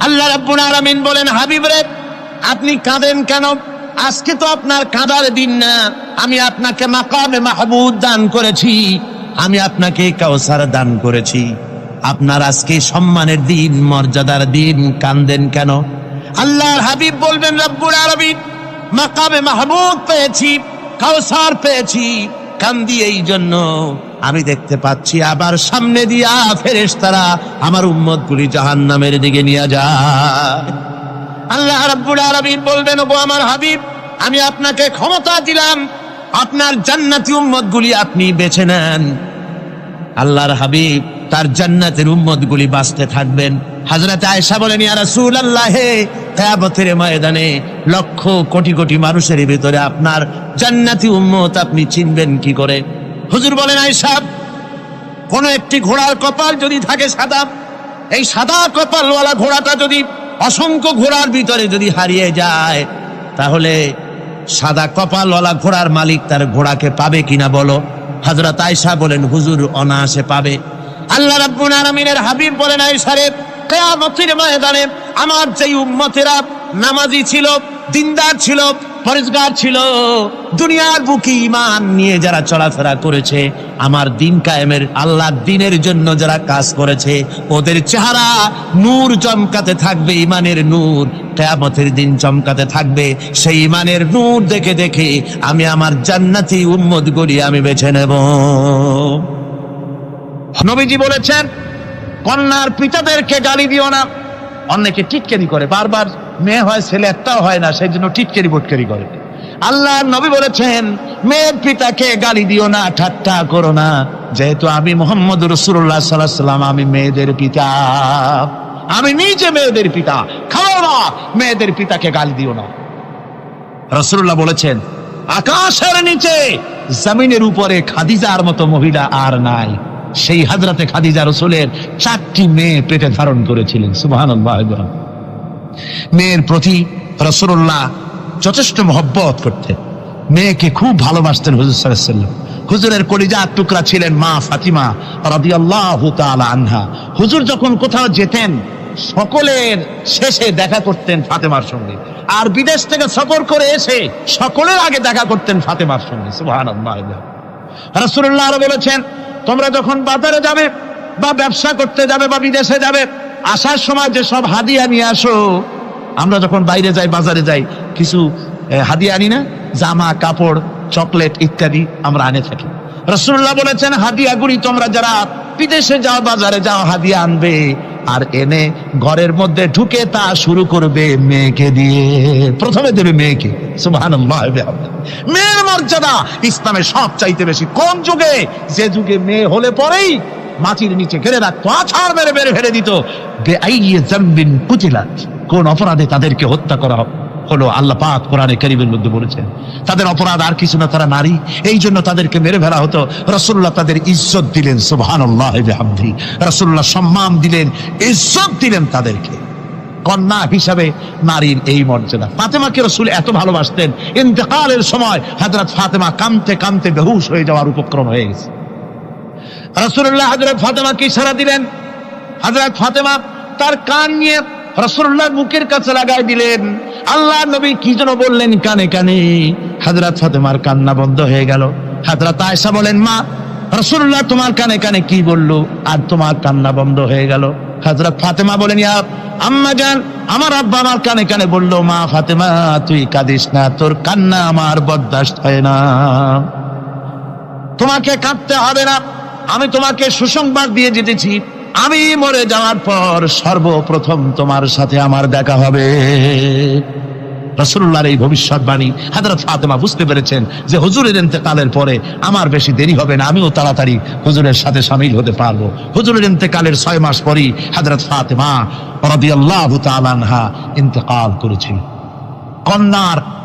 আল্লাহ রাব্বুল আলামিন বলেন, হাবিব রে আপনি কাঁদেন কেন? আজকে তো আপনার কাঁদার দিন না। আমি আপনাকে মাকামে মাহমুদ দান করেছি, আমি আপনাকে কাউসার দান করেছি। আপনার আজকে সম্মানের দিন, মর্যাদার দিন, কাঁদেন কেন? আল্লাহর হাবিব বলবেন, রব্বুল আলামিন মাকামে মাহমুদ পেয়েছি, কাউসার পেয়েছি, কান্দি এই জন্য আমি দেখতে পাচ্ছি আবার সামনে দিয়া ফেরেশতারা আমার উম্মতগুলি জাহান্নামের দিকে নিয়ে যায়। আল্লাহ রাব্বুল আলামিন বলবেন, ওগো আমার হাবিব, আমি আপনাকে ক্ষমতা দিলাম, আপনার জান্নাতি উম্মতগুলি আপনি বেছে নেন। আল্লাহর হাবিব তার জান্নাতের উম্মতগুলি বাঁচতে থাকবেন। হযরত আয়েশা বলেন, ইয়া রাসূলুল্লাহ, কিয়ামতের ময়দানে লক্ষ কোটি কোটি মানুষের ভিতরে আপনার জান্নাতি উম্মত আপনি চিনবেন কি করে? হুজুর বলেন, আয়েশা, কোন একটি ঘোড়ার কপাল যদি থাকে সাদা, এই সাদা কপালওয়ালা ঘোড়াটা যদি অসংখ্য ঘোড়ার ভিতরে যদি হারিয়ে যায়, তাহলে সাদা কপালওয়ালা ঘোড়ার মালিক তার ঘোড়াকে পাবে কিনা বলো? হযরত আয়েশা বলেন, হুজুর অনায়াসে পাবে। আল্লাহ রাব্বুল আলামিনের হাবিব বলেন, আয়েশা রে, কিয়ামতের ময়দানে আমার যেই উম্মতেরা নামাজি ছিল, দিনদার ছিল, পরেজগার ছিল, দুনিয়ার বুকে ঈমান নিয়ে যারা চলাফেরা করেছে, আমার দিন কায়েমের আল্লাহর দিনের জন্য যারা কাজ করেছে, ওদের চেহারা নূর চমকাতে থাকবে, ঈমানের নূর কিয়ামতের দিন চমকাতে থাকবে। সেই ঈমানের নূর দেখে দেখে আমি আমার জান্নাতি উম্মতগুলি আমি বেছে নেব। নবীজি বলেছেন, কন্যার পিতাদেরকে গালি দিও না। অনেকে টিটকারি করে, বারবার মেয়ে হয় ছেলে একটাও হয় না, সেই জন্য টিটকারি বটকারি করে। আল্লাহ নবী বলেছেন, মেয়ের পিতাকে গালি দিও না, ঠাট্টা করো না, যেহেতু আমি মুহাম্মদ রাসূলুল্লাহ সাল্লাল্লাহু আলাইহি ওয়াসাল্লাম, আমি মেয়েদের পিতা, আমি নিজে মেয়েদের পিতা। খাও না, মেয়েদের পিতাকে গালি দিও না। রাসূলুল্লাহ বলেছেন, আকাশের নিচে জমিনের উপরে খাদিজার মতো মহিলা আর নাই। সেই হযরতে খাদিজা রাসূলের 4টি মেয়ে পেটে ধারণ করেছিলেন। সুবহানাল্লাহ। মেয়ের প্রতি রাসূলুল্লাহ যথেষ্ট মহব্বত করতেন, মেয়েকে খুব ভালোবাসতেন হুজুর সাল্লাল্লাহু আলাইহি ওয়াসাল্লাম। হুজুরের কলিজার টুকরা ছিলেন মা ফাতিমা রাদিয়াল্লাহু তাআলা আনহা। হুজুর যখন কোথাও যেতেন, সকলের শেষে দেখা করতেন ফাতেমার সঙ্গে, আর বিদেশ থেকে সফর করে এসে সকলের আগে দেখা করতেন ফাতেমার সঙ্গে। সুবহানাল্লাহ। রাসূলুল্লাহ আরো বলেছেন, তোমরা যখন বাজারে যাবে বা ব্যবসা করতে যাবে বা বিদেশে যাবে, আসার সময় যে সব হাদিয়া নিয়ে আসো। আমরা যখন বাইরে যাই, বাজারে যাই, কিছু হাদিয়া আনি না? জামা, কাপড়, চকলেট ইত্যাদি আমরা আনে থাকি। রাসূলুল্লাহ বলেছেন, হাদিয়াগুলি তোমরা যারা বিদেশে যাও, বাজারে যাও, হাদিয়া আনবে, আর এনে ঘরের মধ্যে ঢুকে তা শুরু করবে মেয়েকে দিয়ে। প্রথমে দেবে মেয়েকে। সুবহানাল্লাহ। মেয়ের মর্যাদা ইসলামে সব চাইতে বেশি। কোন যুগে? যে যুগে মেয়ে হলে পরেই মাটির নিচে ঘেরে রাখতো, আছাড় মেরে মেরে ফেলে দিত। বেআইয়ি যামবিন কুতিলাত, কোন অপরাধে তাদেরকে হত্যা করা হলো, আল্লাহ পাক কোরআনে কারীমের মধ্যে বলেছেন। তাদের অপরাধ আর কিছু না, তারা নারী, এই জন্য তাদেরকে মেরে ফেলা হতো। রাসূলুল্লাহ তাদের ইজ্জত দিলেন। সুবহানাল্লাহ বিহামদিহি। রাসূলুল্লাহ সম্মান দিলেন, ইজ্জত দিলেন তাদেরকে। কন্যা হিসাবে নারীর এই মর্যাদা। ফাতেমাকে রাসূল এত ভালোবাসতেন, ইন্তেকালের সময় হযরত ফাতেমা কাঁদতে কাঁদতে বেহুশ হয়ে যাওয়ার উপক্রম হয়ে গেছে। রাসূলুল্লাহ হযরত ফাতেমাকে ইশারা দিলেন। হযরত ফাতেমা তার কান নিয়ে রাসূলুল্লাহর মুখের কাছে লাগাই দিলেন। আল্লাহর নবী কি যেন বললেন কানে কানে, হযরত ফাতেমার কান্না বন্ধ হয়ে গেল। হযরত আয়েশা বলেন, মা, রাসূলুল্লাহ তোমার কানে কানে কি বললো আর তোমার কান্না বন্ধ হয়ে গেল? হযরত ফাতেমা বলেন, ইয়া আম্মা জান, আমার আব্বা আমার কানে কানে বললো, মা ফাতেমা তুই কাঁদিস না, তোর কান্না আমার বরদাস্ত হয় না, তোমাকে কাঁদতে হবে না। আমি তোমাকে সুসংবাদ দিয়ে যেতেছি, আমি মরে যাওয়ার পর সর্বপ্রথম তোমার সাথে আমার দেখা হবে। রাসূলুল্লাহর এই ভবিষ্যৎবাণী হযরত ফাতেমা বুঝতে পেরেছেন যে হুজুরের ইন্তেকালের পরে আমার বেশি দেরি হবে না, আমিও তাড়াতাড়ি হুজুরের সাথে শামিল হতে পারবো। হুজুরের ইন্তেকালের 6 মাস পরেই হযরত ফাতেমা রাদিয়াল্লাহু তাআলা আনহা ইন্তেকাল করেছেন।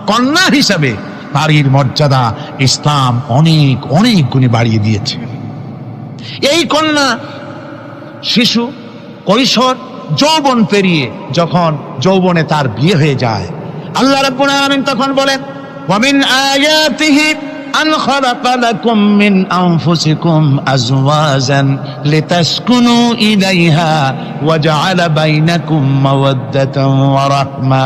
কন্যা হিসাবে নারীর মর্যাদা ইসলাম অনেক অনেক গুণে বাড়িয়ে দিয়েছে। এই কন্যা শিশু, কৈশোর, যৌবন পেরিয়ে যখন যৌবনে তার বিয়ে হয়ে যায়, আল্লাহ রাব্বুল আলামিন তখন বলেন, ওয়া মিন আয়াতিহি আন খালাকা লাকুম মিন আনফুসিকুম আজওয়াজান লিতাসকুনু ইলাইহা ওয়া জাআলা বাইনাকুম মাওয়াদ্দাতান ওয়া রাহমা।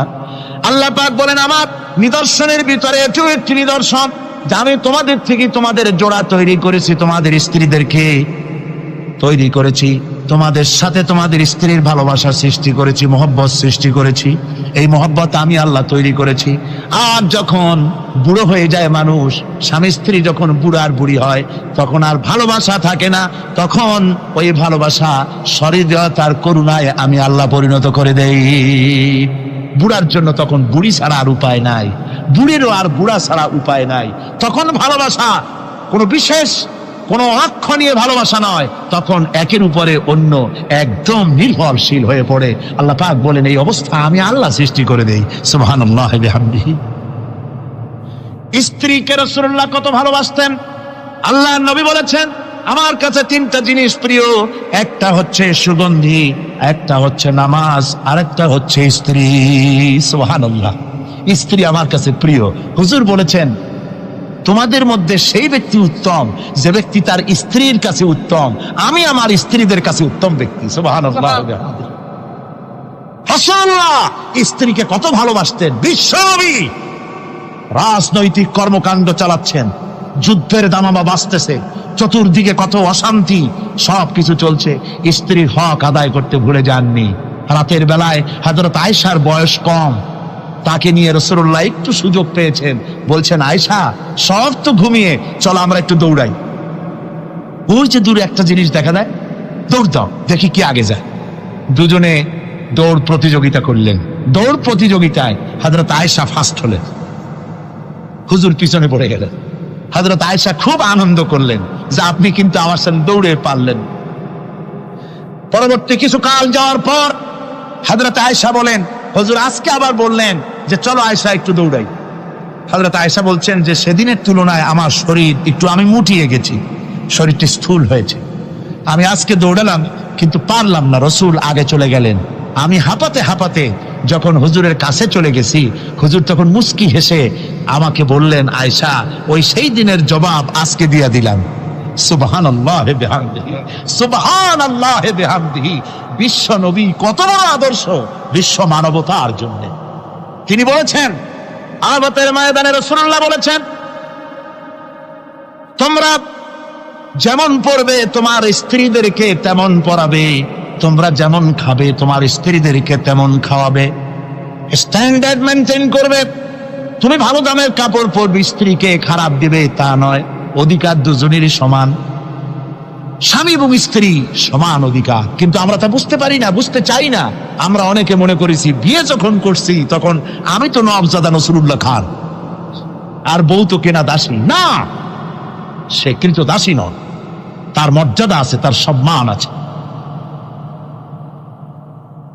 আল্লাহ পাক বলেন, আমার নিদর্শনের ভিতরে এটাও একটি নিদর্শন যে আমি তোমাদের থেকে তোমাদের জোড়া তৈরি করেছি, তোমাদের স্ত্রীদেরকে তৈরি করেছি, তোমাদের সাথে তোমাদের স্ত্রীর ভালোবাসা সৃষ্টি করেছি, মহব্বত সৃষ্টি করেছি। এই মহব্বত আমি আল্লাহ তৈরি করেছি। আর যখন বুড়ো হয়ে যায় মানুষ, স্বামী স্ত্রী যখন বুড়ার বুড়ি হয়, তখন আর ভালোবাসা থাকে না, তখন ওই ভালোবাসা সহৃদয়তার করুণায় আমি আল্লাহ পরিণত করে দেই। বুড়ার জন্য তখন বুড়ি ছাড়া আর উপায় নাই, বুড়িরও আর বুড়া ছাড়া উপায় নাই। তখন ভালোবাসা কোনো বিশেষ কোনো অক্ষ নিয়ে ভালোবাসা নয়, তখন একের উপরে অন্য একদম নির্ভরশীল হয়ে পড়ে। আল্লাহ পাক বলেন, এই অবস্থা আমি আল্লাহ সৃষ্টি করে দেই। সুবহানাল্লাহ ওয়া বিহামদিহি। স্ত্রীকে রাসূলুল্লাহ কত ভালোবাসতেন। আল্লাহর নবী বলেছেন, আমার কাছে তিনটা জিনিস প্রিয়, একটা হচ্ছে সুগন্ধি, একটা হচ্ছে নামাজ, আর একটা হচ্ছে স্ত্রী। সুবহানাল্লাহ। স্ত্রী আমার কাছে প্রিয়। হুজুর বলেছেন, তোমাদের মধ্যে সেই ব্যক্তি উত্তম যে ব্যক্তি তার স্ত্রীর কাছে উত্তম। আমি আমার স্ত্রীদের কাছে উত্তম ব্যক্তি। সুবহানাল্লাহ। রাসূলুল্লাহ স্ত্রীকে কত ভালোবাসতেন। বিশ্বনবী রাজনৈতিক কর্মকাণ্ড চালাচ্ছেন, যুদ্ধের দামামা বাজতেছে, চতুর্দিকে কত অশান্তি, সবকিছু চলছে, স্ত্রীর হক আদায় করতে ভুলে যাননি। রাতের বেলায় হযরত আয়েশার বয়স কম, তাকে নিয়ে রাসূলুল্লাহ একটু সুযোগ পেয়েছেন, বলছেন, আয়েশা সব তো ঘুমিয়ে, চলো আমরা একটু দৌড়াই। ওই যে দূরে একটা জিনিস দেখা যায়, দৌড় দাও, দেখি কি আগে যায়। দুজনে দৌড় প্রতিযোগিতা করলেন। দৌড় প্রতিযোগিতায় হযরত আয়েশা ফার্স্ট হলেন, হুজুর পিছনে পড়ে গেলেন। হযরত আয়েশা খুব আনন্দ করলেন যে আপনি কিন্তু আমার সাথে দৌড়ে পারলেন। পরবর্তী কিছু কাল যাওয়ার পর হযরত আয়েশা বলেন, হুজুর আজকে আবার বললেন যে চলো আয়েশা একটু দৌড়াই। হযরত আয়েশা বলছেন যে সেদিনের তুলনায় আমার শরীর একটু, আমি মুটিয়ে গেছি, শরীরটি স্থূল হয়েছে। আমি আজকে দৌড়ালাম কিন্তু পারলাম না, রাসূল আগে চলে গেলেন। আমি হাঁপাতে হাঁপাতে যখন হুজুরের কাছে চলে গেছি, হুজুর তখন মুস্কি হেসে আমাকে বললেন, আয়েশা ওই সেই দিনের জবাব আজকে দিয়ে দিলাম। সুবহানাল্লাহ বিহামদিহি, সুবহানাল্লাহ বিহামদিহি। বিশ্ব নবী কত বড় আদর্শ বিশ্ব মানবতার জন্য। তিনি বলেছেন, আরাফাতের ময়দানে রাসূলুল্লাহ বলেছেন, তোমরা যেমন পড়বে তোমার স্ত্রীদেরকে তেমন পড়াবে, তোমরা যেমন খাবে তোমার স্ত্রীদেরকে তেমন খাওয়াবে। স্ট্যান্ডার্ড মেনটেন করবে। তুমি ভালো দামের কাপড় পরবে, স্ত্রীকে খারাপ দিবে তা নয়। অধিকার দুজনেরই সমান, স্বামী এবং স্ত্রী সমান অধিকার। কিন্তু আমরা তা বুঝতে পারি না, বুঝতে চাই না। আমরা অনেকে মনে করেছি বিয়ে যখন করছি তখন আমি তো নওয়াবজাদা নসরুল্লাহ খান, আর বউ তো কেনা দাসী। না, সে কৃত দাসী নয়, তার মর্যাদা আছে, তার সম্মান আছে,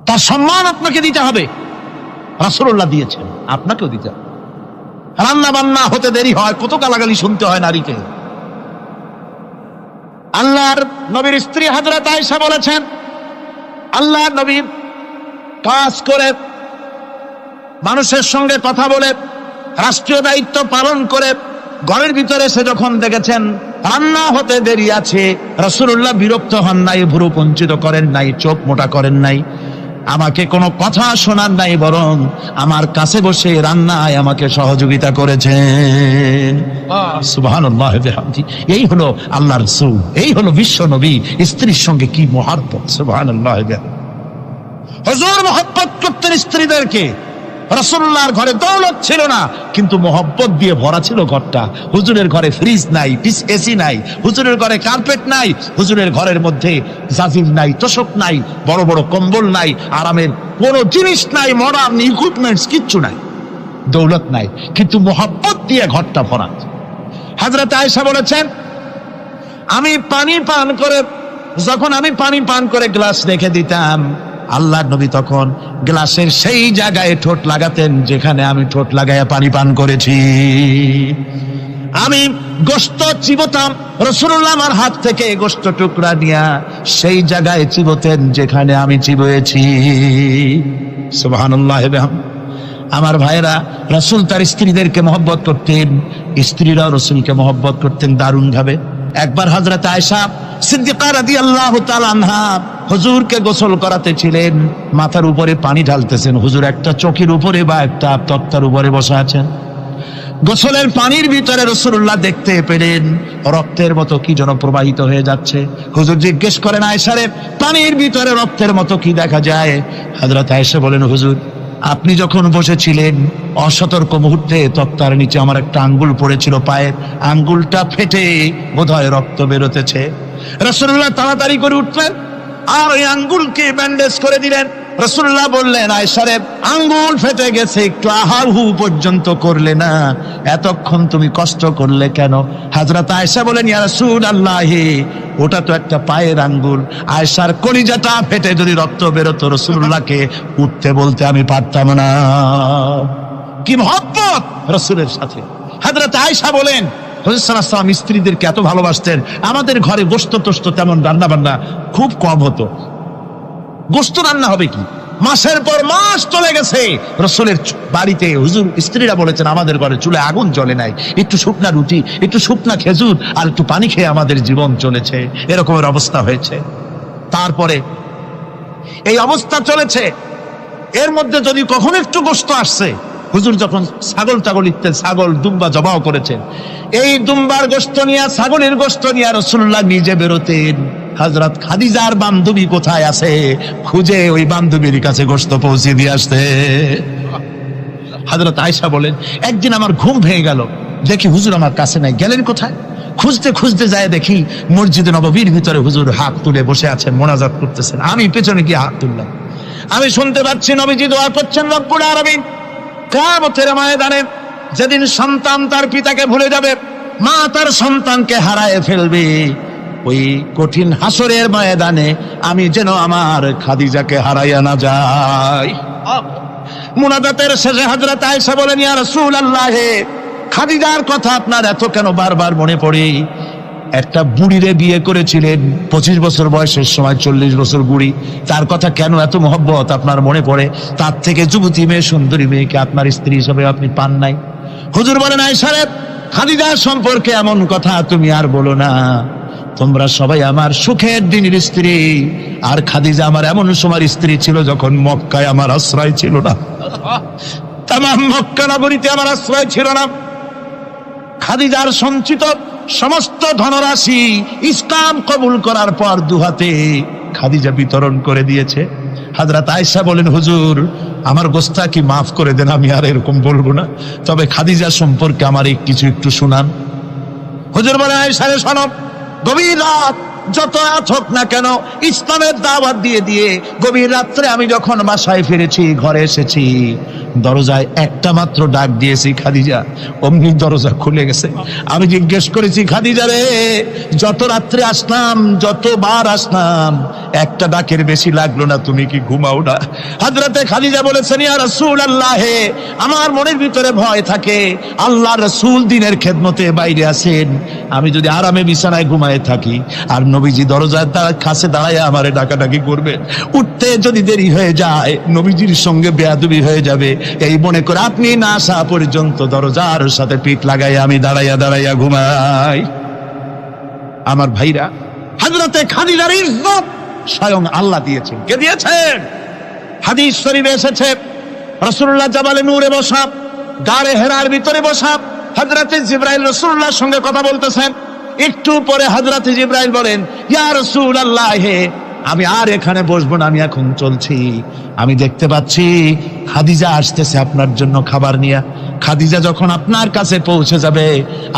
তার সম্মান আপনাকে দিতে হবে। রাসূলুল্লাহ দিয়েছেন, আপনাকেও দিতে হবে। রান্না বান্না হতে দেরি হয়, কত গালাগালি শুনতে হয় নারীকে। আল্লাহর নবীর স্ত্রী হযরত আয়েশা বলেছেন, আল্লাহর নবী কাজ করে, মানুষের সঙ্গে কথা বলে, রাষ্ট্রীয় দায়িত্ব পালন করে ঘরের ভিতরে সে যখন দেখেছেন রান্না হতে দেরি আছে, রাসূলুল্লাহ বিরক্ত হন নাই, ভুরু কুঞ্চিত করেন নাই, চোখ মোটা করেন নাই, আমাকে কোনো কথা শোনান নাই, বরং আমার কাছে বসে রান্নায় আমাকে সহযোগিতা করেছেন। সুবহানাল্লাহ বিহামদিহি। এই হলো আল্লাহর রাসূল, এই হলো বিশ্ব নবী। স্ত্রীর সঙ্গে কি মহব্বত! সুবহানাল্লাহ বিহামদিহি। হুজুর মহব্বত করতেন স্ত্রীদেরকে। রাসূলুল্লাহর ঘরে দৌলত ছিল না, কিন্তু মহব্বত দিয়ে ভরা ছিল ঘরটা। হুজুরের ঘরে ফ্রিজ নাই, এসি নাই, হুজুরের ঘরে কার্পেট নাই, হুজুরের ঘরের মধ্যে জাজিম নাই, তোশক নাই, বড় বড় কম্বল নাই, আরামের কোনো জিনিস নাই, মডার্ন ইকুইপমেন্টস কিচ্ছু নাই, দৌলত নাই, কিন্তু মহব্বত দিয়ে ঘরটা ভরা। হযরত আয়েশা বলেছেন, আমি পানি পান করে গ্লাস রেখে দিতাম, আল্লাহর নবী তখন গ্লাসের সেই জায়গায় ঠোঁট লাগাতেন যেখানে আমি ঠোঁট লাগাইয়া পানি পান করেছি। আমি গোশত চিবোতাম, রাসূলুল্লাহ আমার হাত থেকে গোশত টুকরা নিয়া সেই জায়গায় চিবোতেন যেখানে আমি চিবোয়েছি। সুবহানাল্লাহ। আমার ভাইরা, রাসূল তার স্ত্রীদেরকে মহব্বত করতেন, স্ত্রীরাও রাসূলকে মহব্বত করতেন দারুণ ভাবে। একবার হযরত আয়েশা সিদ্দিকা রাদিয়াল্লাহু তাআলা আনহা হুজুরকে গোসল করাতেছিলেন, মাথার উপরে পানি ঢালতেছেন। হুজুর একটা চৌকির উপরে বা একটা তক্তার উপরে বসে আছেন। গোসলের পানির ভিতরে রাসূলুল্লাহ দেখতে পেলেন রক্তের মতো কি যেন প্রবাহিত হয়ে যাচ্ছে। হুজুর জিজ্ঞেস করেন, আয়েশারে, পানির ভিতরে রক্তের মতো কি দেখা যায়? হযরত আয়েশা বলেন, হুজুর আপনি যখন বসেছিলেন অসতর্ক মুহূর্তে তক্তার নিচে আমার একটা আঙ্গুল পড়েছিল, পায়ের আঙ্গুলটা ফেটে বোধহয় রক্ত বেরোতেছে। রাসূলুল্লাহ তাড়াতাড়ি করে উঠলেন আর ওই আঙ্গুলকে ব্যান্ডেজ করে দিলেন। রাসূলুল্লাহ বললেন, আয়েশা রে, আঙ্গুল ফেটে গেছে, একটু আহাহু পর্যন্ত করলে না, এতক্ষণ তুমি কষ্ট করলে কেন? হযরত আয়েশা বলেন, ইয়া রাসূলুল্লাহ, ওটা তো একটা পায়ের আঙ্গুল। আয়েশার কলিজাটা ফেটে যদি রক্ত বেরোতো রাসূলুল্লাহকে উঠতে বলতে আমি পারতাম না। কি মহব্বত রাসূলের সাথে। হযরত আয়েশা বলেন, হুজুর সাল্লাল্লাহু আলাইহি ওয়াসাল্লাম স্ত্রীদেরকে এত ভালোবাসতেন, আমাদের ঘরে গোশত টোস্ত তেমন রান্না বান্না খুব কম হতো। গোশত রান্না হবে কি, মাসের পর মাস চলে গেছে রাসূলের বাড়িতে, হুজুর স্ত্রীরা বলেছেন আমাদের ঘরে চুলে আগুন জ্বলে নাই, একটু শুকনা রুটি, একটু শুকনা খেজুর আর একটু পানি খেয়ে আমাদের জীবন চলেছে, এরকমের অবস্থা হয়েছে। তারপরে এই অবস্থা চলেছে, এর মধ্যে যদি কখনো একটু গোশত আসছে, হুজুর যখন ছাগল ইত্যাদি ছাগল দুম্বা জবাও করেছেন, এই দুম্বার গোশত নিয়ে, ছাগলের গোশত নিয়ে রাসূলুল্লাহ নিজে বেরোতেন। হযরত খাদিজার বান্ধবী কোথায় আছে খুঁজে ওই বান্ধবীর কাছে গোশত পৌঁছে দিয়ে আসতে। হযরত আয়েশা বলেন, একদিন আমার ঘুম ভেঙে গেল, দেখি হুজুর আমার কাছে নাই, গেলেন কোথায়? খুঁজতে খুঁজতে যায় দেখি মসজিদে নববীর ভিতরে হুজুর হাত তুলে বসে আছেন, মোনাজাত করতেছেন। আমি পেছনে গিয়ে হাত তুললাম, আমি শুনতে পাচ্ছি নবীজি দোয়া করছেন, রব্বুল আলামিন কিয়ামতের ময়দানে যেদিন সন্তান তার পিতাকে ভুলে যাবে, মা তার সন্তানকে হারায় ফেলবে, ওই কঠিন হাসরের ময়দানে আমি যেন আমার খাদিজাকে হারাইয়া না যাই। মুনাজাতের শেষে হযরত আয়েশা বলেন, ইয়া রাসূলুল্লাহ, খাদিজার কথা আপনার এত কেন বারবার মনে পড়ে? একটা বুড়িরে বিয়ে করেছিলেন 25 বছর বয়সের সময়, 40 বছর বুড়ি, তার কথা কেন এত মহব্বত আপনার মনে পড়ে? তার থেকে যুবতী মেয়ে, সুন্দরী মেয়েকে আপনার স্ত্রী হিসেবে আপনি পান নাই। হুজুর বলেন, আয়েশা রে, খাদিজা সম্পর্কে এমন কথা তুমি আর বলো না, তোমরা সবাই আমার সুখের দিনের স্ত্রী, আর খাদিজা আমার এমন সময় স্ত্রী ছিল যখন মক্কায় আমার আশ্রয় ছিল না, তামাম মক্কা নগরীতে আমার আশ্রয় ছিল না। খাদিজার সঞ্চিত সমস্ত ধনরাশি ইসলাম কবুল করার পর দুহাতে খাদিজা বিতরণ করে দিয়েছে। হযরত আয়েশা বলেন, হুজুর আমার গোস্তাকি মাফ করে দেন, আমি আর এরকম বলবো না, তবে খাদিজা সম্পর্কে আমার কিছু একটু শুনান। হুজুর বলে, আয়েশা রে শোনো, গভীর রাত যত রাত হোক না কেন, ইসলামের দাওয়াত দিয়ে দিয়ে গভীর রাত্রে আমি যখন বাসায় ফিরেছি, ঘরে এসেছি, দরজায় একটা মাত্র ডাক দিয়েছি, খাদিজা, অমনি দরজা খুলে গেছে। আমি জিজ্ঞেস করেছি, খাদিজা রে, যত রাত্রে আসলাম, যতবার আসলাম, একটা ডাকের বেশি লাগলো না, তুমি কি ঘুমাও না? হযরতে খাদিজা বলেছেন, ইয়া রাসূলুল্লাহ, আমার মনের ভিতরে ভয় থাকে, আল্লাহ রাসূল দিনের খেদমতে বাইরে আছেন, আমি যদি আরামে বিছানায় ঘুমায় থাকি আর নবীজি দরজার কাছে দাঁড়ায় আমারে ডাকাডাকি করবে, উঠতে যদি দেরি হয়ে যায় নবীজির সঙ্গে বেয়াদবি হয়ে যাবে, এই মনে করে আপনি না আসা পর্যন্ত দরজার সাথে পিঠ লাগাই আমি দাঁড়াইয়া দাঁড়াইয়া ঘুমাই। আমার ভাইরা, হযরতে খাদিজার ইজ্জত স্বয়ং আল্লাহ দিয়েছেন। কে দিয়েছেন? হাদিস শরীফে এসেছে, রাসূলুল্লাহ জাবালে নূরে বসা, গারে হেরার ভিতরে বসা, হযরতে জিবরাইল রাসূলুল্লাহর সঙ্গে কথা বলতেছেন। একটু পরে হযরতে জিবরাইল বলেন, ইয়া রাসূলুল্লাহ, আমি আর এখানে বসবো না, আমি এখন চলছি। আমি দেখতে পাচ্ছি খাদিজা আসতেছে আপনার জন্য খাবার নিয়ে। খাদিজা যখন আপনার কাছে পৌঁছে যাবে,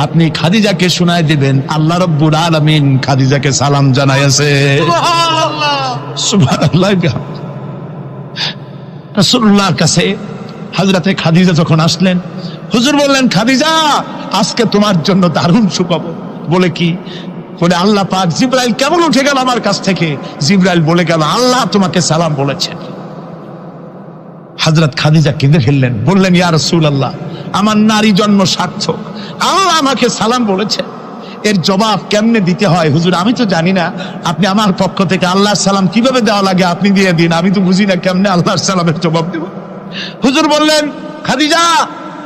আপনি খাদিজাকে শুনায় দিবেন, আল্লাহ রাব্বুল আলামিন খাদিজাকে সালাম জানাইছে। সুবহানাল্লাহ, সুবহানাল্লাহ। রাসূলুল্লাহর কাছে হযরতে খাদিজা যখন আসলেন, হুজুর বললেন, খাদিজা, আজকে তোমার জন্য দারুণ সুখবর। বলে কি? বলে, আল্লাহ পাক জিবরাইল কেমন উঠে গেল আমার কাছ থেকে, জিবরাইল বলে গেল, আল্লাহ তোমাকে সালাম বলেছেন। হযরত খাদিজা কেঁদে ফেললেন, বললেন, ইয়া রাসূলুল্লাহ, আমার নারী জন্ম সার্থক, আল্লাহ আমাকে সালাম বলেছেন, এর জবাব কেমনে দিতে হয় হুজুর আমি তো জানি না, আপনি আমার পক্ষ থেকে আল্লাহর সালাম কিভাবে দেওয়া লাগে আপনি দিয়ে দিন, আমি তো বুঝি না কেমনে আল্লাহর সালামের জবাব দেব। হুজুর বললেন, খাদিজা,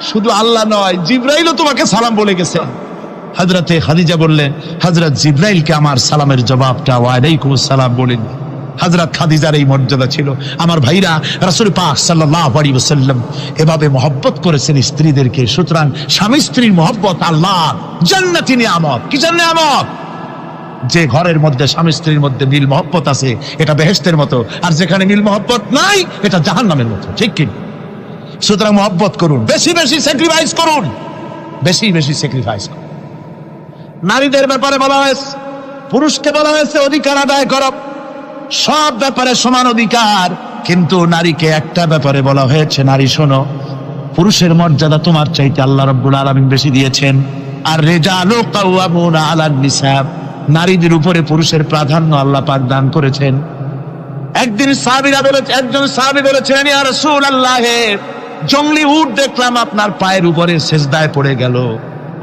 শুধু আল্লাহ নয়, জিব্রাইলও তোমাকে সালাম বলে গেছে। হযরতে খাদিজা বললেন, হযরত জিব্রাইলকে আমার সালামের জবাবটা ওয়ালাইকুমুস সালাম বলেন। হযরত খাদিজার এই মর্যাদা ছিল। আমার ভাইরা, রাসূল পাক সাল্লাল্লাহু আলাইহি ওয়াসাল্লাম এভাবে মহব্বত করেছেন স্ত্রীদেরকে। সুতরাং স্বামী স্ত্রীর মহব্বত আল্লাহর জান্নাতি নিয়ামত। কিসের নিয়ামত? যে ঘরের মধ্যে স্বামী স্ত্রীর মধ্যে মিল মহব্বত আছে, এটা বেহেশতের মতো, আর যেখানে মিল মহব্বত নাই, এটা জাহান্নামের মতো। ঠিক কি? সুতরাং মহব্বত করুন, বেশি বেশি স্যাক্রিফাইস করুন, বেশি বেশি স্যাক্রিফাইস করুন। নারীদের ব্যাপারে বলা হয়েছে, পুরুষকে বলা হয়েছে অধিকার আদায় করো, সব ব্যাপারে সমান অধিকার। কিন্তু নারীকে একটা ব্যাপারে বলা হয়েছে, নারী শোনো, পুরুষের মর্যাদা তোমার চাইতে আল্লাহ রাব্বুল আলামিন বেশি দিয়েছেন। আর রিজালু কাওয়ামুনা আলান নিসা, নারীদের উপরে পুরুষের প্রাধান্য আল্লাহ পাক দান করেছেন। একদিন একজন সাহাবী বলেছেন, ইয়া রাসূলুল্লাহ, জংলি উট দেখলাম আপনার পায়ের উপরে সেজদায় পড়ে গেল,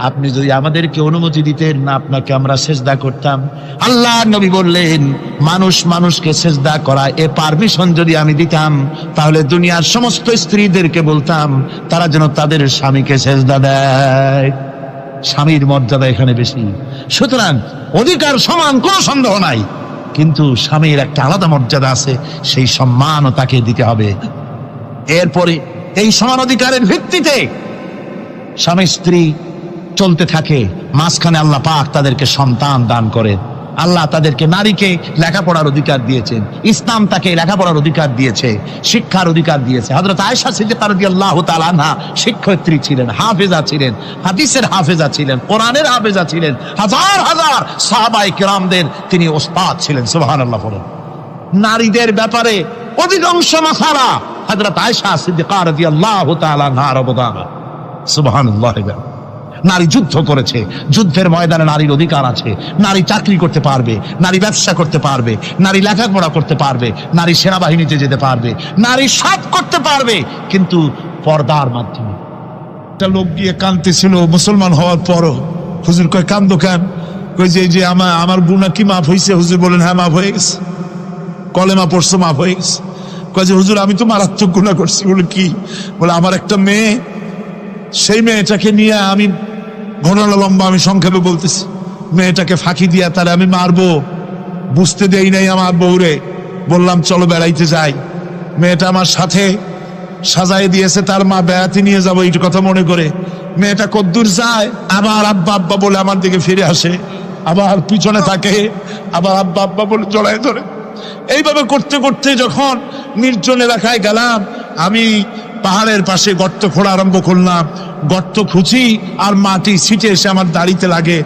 আপনি যদি আমাদেরকে অনুমতি দিতেন না, আপনাকে আমরা সেজদা করতাম। আল্লাহর নবী বললেন, মানুষ মানুষকে সেজদা করা এ পারমিশন যদি আমি দিতাম, তাহলে দুনিয়ার সমস্ত স্ত্রীদেরকে বলতাম তারা যেন তাদের স্বামীকে সেজদা দেয়। স্বামীর মর্যাদা এখানে বেশি। সুতরাং অধিকার সমান, কোনো সন্দেহ নাই, কিন্তু স্বামীর একটা আলাদা মর্যাদা আছে, সেই সম্মানও তাকে দিতে হবে। এরপরে এই সমান অধিকারের ভিত্তিতে স্বামী স্ত্রী চলতে থাকে, মাঝখানে আল্লাহ পাক তাদেরকে সন্তান দান করে। আল্লাহ তাদেরকে, নারীকে লেখাপড়ার অধিকার দিয়েছেন, ইসলাম তাকে লেখাপড়ার অধিকার দিয়েছে, শিক্ষার অধিকার দিয়েছে। হযরত আয়েশা সিদ্দিকা রাদিয়াল্লাহু তাআলা আনহা শিক্ষয়িত্রী ছিলেন, হাফেজা ছিলেন, হাদিসের হাফেজা ছিলেন, কোরআনের হাফেজা ছিলেন, হাজার হাজার সাহাবায়ে কেরামদের তিনি ওস্তাদ ছিলেন। সুবহানাল্লাহ বলেন। নারীদের ব্যাপারে অধিকাংশ মাসালা হযরত আয়েশা সিদ্দিকা রাদিয়াল্লাহু তাআলা আনহার অবদান। সুবহানাল্লাহ। নারী যুদ্ধ করেছে, যুদ্ধের ময়দানে নারীর অধিকার আছে। নারী চাকরি করতে পারবে, নারী ব্যবসা করতে পারবে, নারী লেখাপড়া করতে পারবে, নারী সেনাবাহিনীতে যেতে পারবে, নারী সব করতে পারবে, কিন্তু পর্দার মাধ্যমে। একটা লোক গিয়ে কাঁদতেছিল মুসলমান হওয়ার পরও। হুজুর কয়, কান্দো কেন? কই যে আমার গুনাহ কি মাফ হয়েছে? হুজুর বলেন, হ্যাঁ মাফ হয়ে গেছে। কলেমা পড়ছো, মাফ হয়ে গেছে। কয় যে হুজুর আমি তো মারাত্মক গুনাহ করছি। বলে কি? বলে আমার একটা মেয়ে, সেই মেয়েটাকে নিয়ে আমি, ঘটনা লম্বা, আমি সংক্ষেপে বলতেছি, মেয়েটাকে ফাঁকি দিয়া তারে আমি মারবো, বুঝতে দেই নাই আমার বউরে। বললাম চলো বেড়াইতে যাই, মেয়েটা আমার সাথে সাজায় দিয়েছে, তার মা বেড়াতে নিয়ে যাবো এই কথা মনে করে। মেয়েটা কদ্দূর যায়, আবার আব্বা আব্বা বলে আমার দিকে ফিরে আসে, আবার পিছনে থাকে, আবার আব্বা আব্বা বলে জড়ায় ধরে। এইভাবে করতে করতে যখন নির্জন এলাকায় গেলাম, আমি পাহাড়ের পাশে গর্ত খোঁড়া আরম্ভ করলাম। গর্ত খুঁজি আর মাটি ছিটে এসে আমার দাড়িতে লাগে।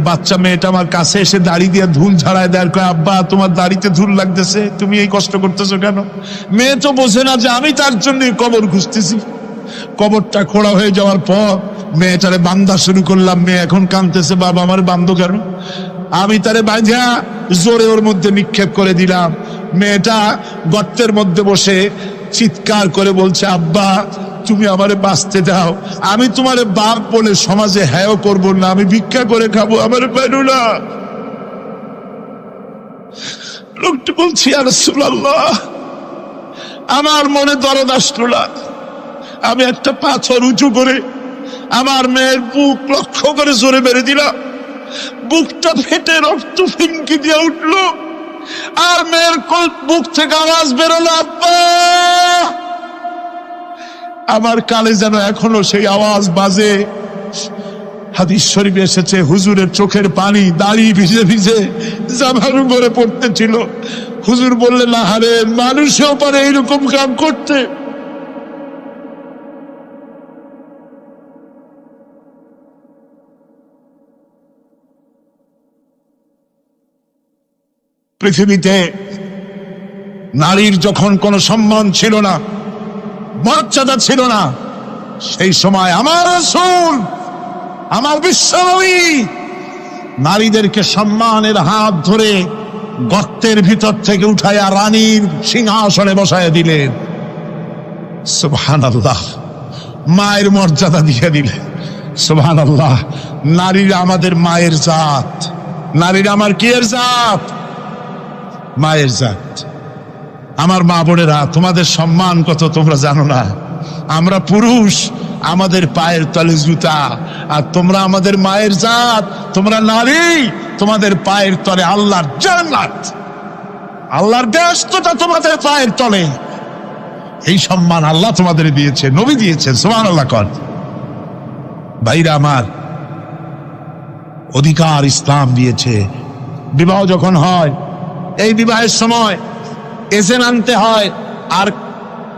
বাচ্চা মেয়েটা আমার কাছে এসে দাড়ি দিয়ে ধুল ঝাড়ায় দেয়, কয় আব্বা তোমার দাড়িতে ধুল লাগতেছে, তুমি এই কষ্ট করতেছো কেন? মেয়ে তো বোঝে না যে আমি তার জন্য কবর খুঁজতেছি। কবরটা খোঁড়া হয়ে যাওয়ার পর মেয়েটারে বান্ধা শুরু করলাম। মেয়ে এখন কাঁদতেছে, বাবা আমার বান্ধ কেন? আমি তারে বাঁধা জোরে ওর মধ্যে নিক্ষেপ করে দিলাম। মেয়েটা গর্তের মধ্যে বসে চিৎকার করে বলছে, আব্বা তুমি আমারে বাঁচতে দাও, আমি তোমারে বাপ বলে সমাজে হ্যাঁ করবো না, আমি ভিক্ষা করে খাবো, আমারে পেরো না। লোকটি বলছি, ইয়া রাসূলুল্লাহ, আমার মনে দরদ আসলো না। আমি একটা পাথর উঁচু করে আমার মেয়ের বুক লক্ষ্য করে জোরে মেরে দিলাম। বুকটা ফেটে রক্ত ফিনকি দিয়ে উঠলো, আর মেয়ের বুক থেকে আওয়াজ বেরোলো, আব্বা। আমার কানে যেন এখনো সেই আওয়াজ বাজে। হাদিস শরীফে এসেছে, হুজুরের চোখের পানি দাড়ি ভিজে ভিজে জামার উপরে পড়তেছিল। হুজুর বললেন, আরে মানুষও পারে এইরকম কাম করতে। পৃথিবীতে নারীর যখন কোনো সম্মান ছিল না, মর্যাদা ছিল না, সেই সময় আমার রাসূল, আমার বিশ্বনবী নারীদেরকে সম্মানের হাত ধরে গর্তের ভিতর থেকে উঠাইয়া রানীর সিংহাসনে বসায় দিলেন। সুবহানাল্লাহ। মায়ের মর্যাদা দিয়ে দিলেন। সুবহানাল্লাহ। নারীরা আমাদের মায়ের জাত, নারীরা আমার কিয়ের জাত? মায়ের জাত। আমার মা বোনেরা, তোমাদের সম্মান কত তোমরা জানো না। আমরা পুরুষ, আমাদের পায়ের তলে জুতা, আর তোমরা আমাদের মায়ের জাত, তোমরা নারী, তোমাদের পায়ের তলে আল্লাহর জান্নাত, আল্লাহর ব্যস্ততা তোমাদের পায়ের তলে। এই সম্মান আল্লাহ তোমাদের দিয়েছে, নবী দিয়েছেন। সুবহানাল্লাহ। কর ভাইরা আমার, অধিকার ইসলাম দিয়েছে। বিবাহ যখন হয়, এই বিবাহের সময় এজেন্ট আনতে হয়। আর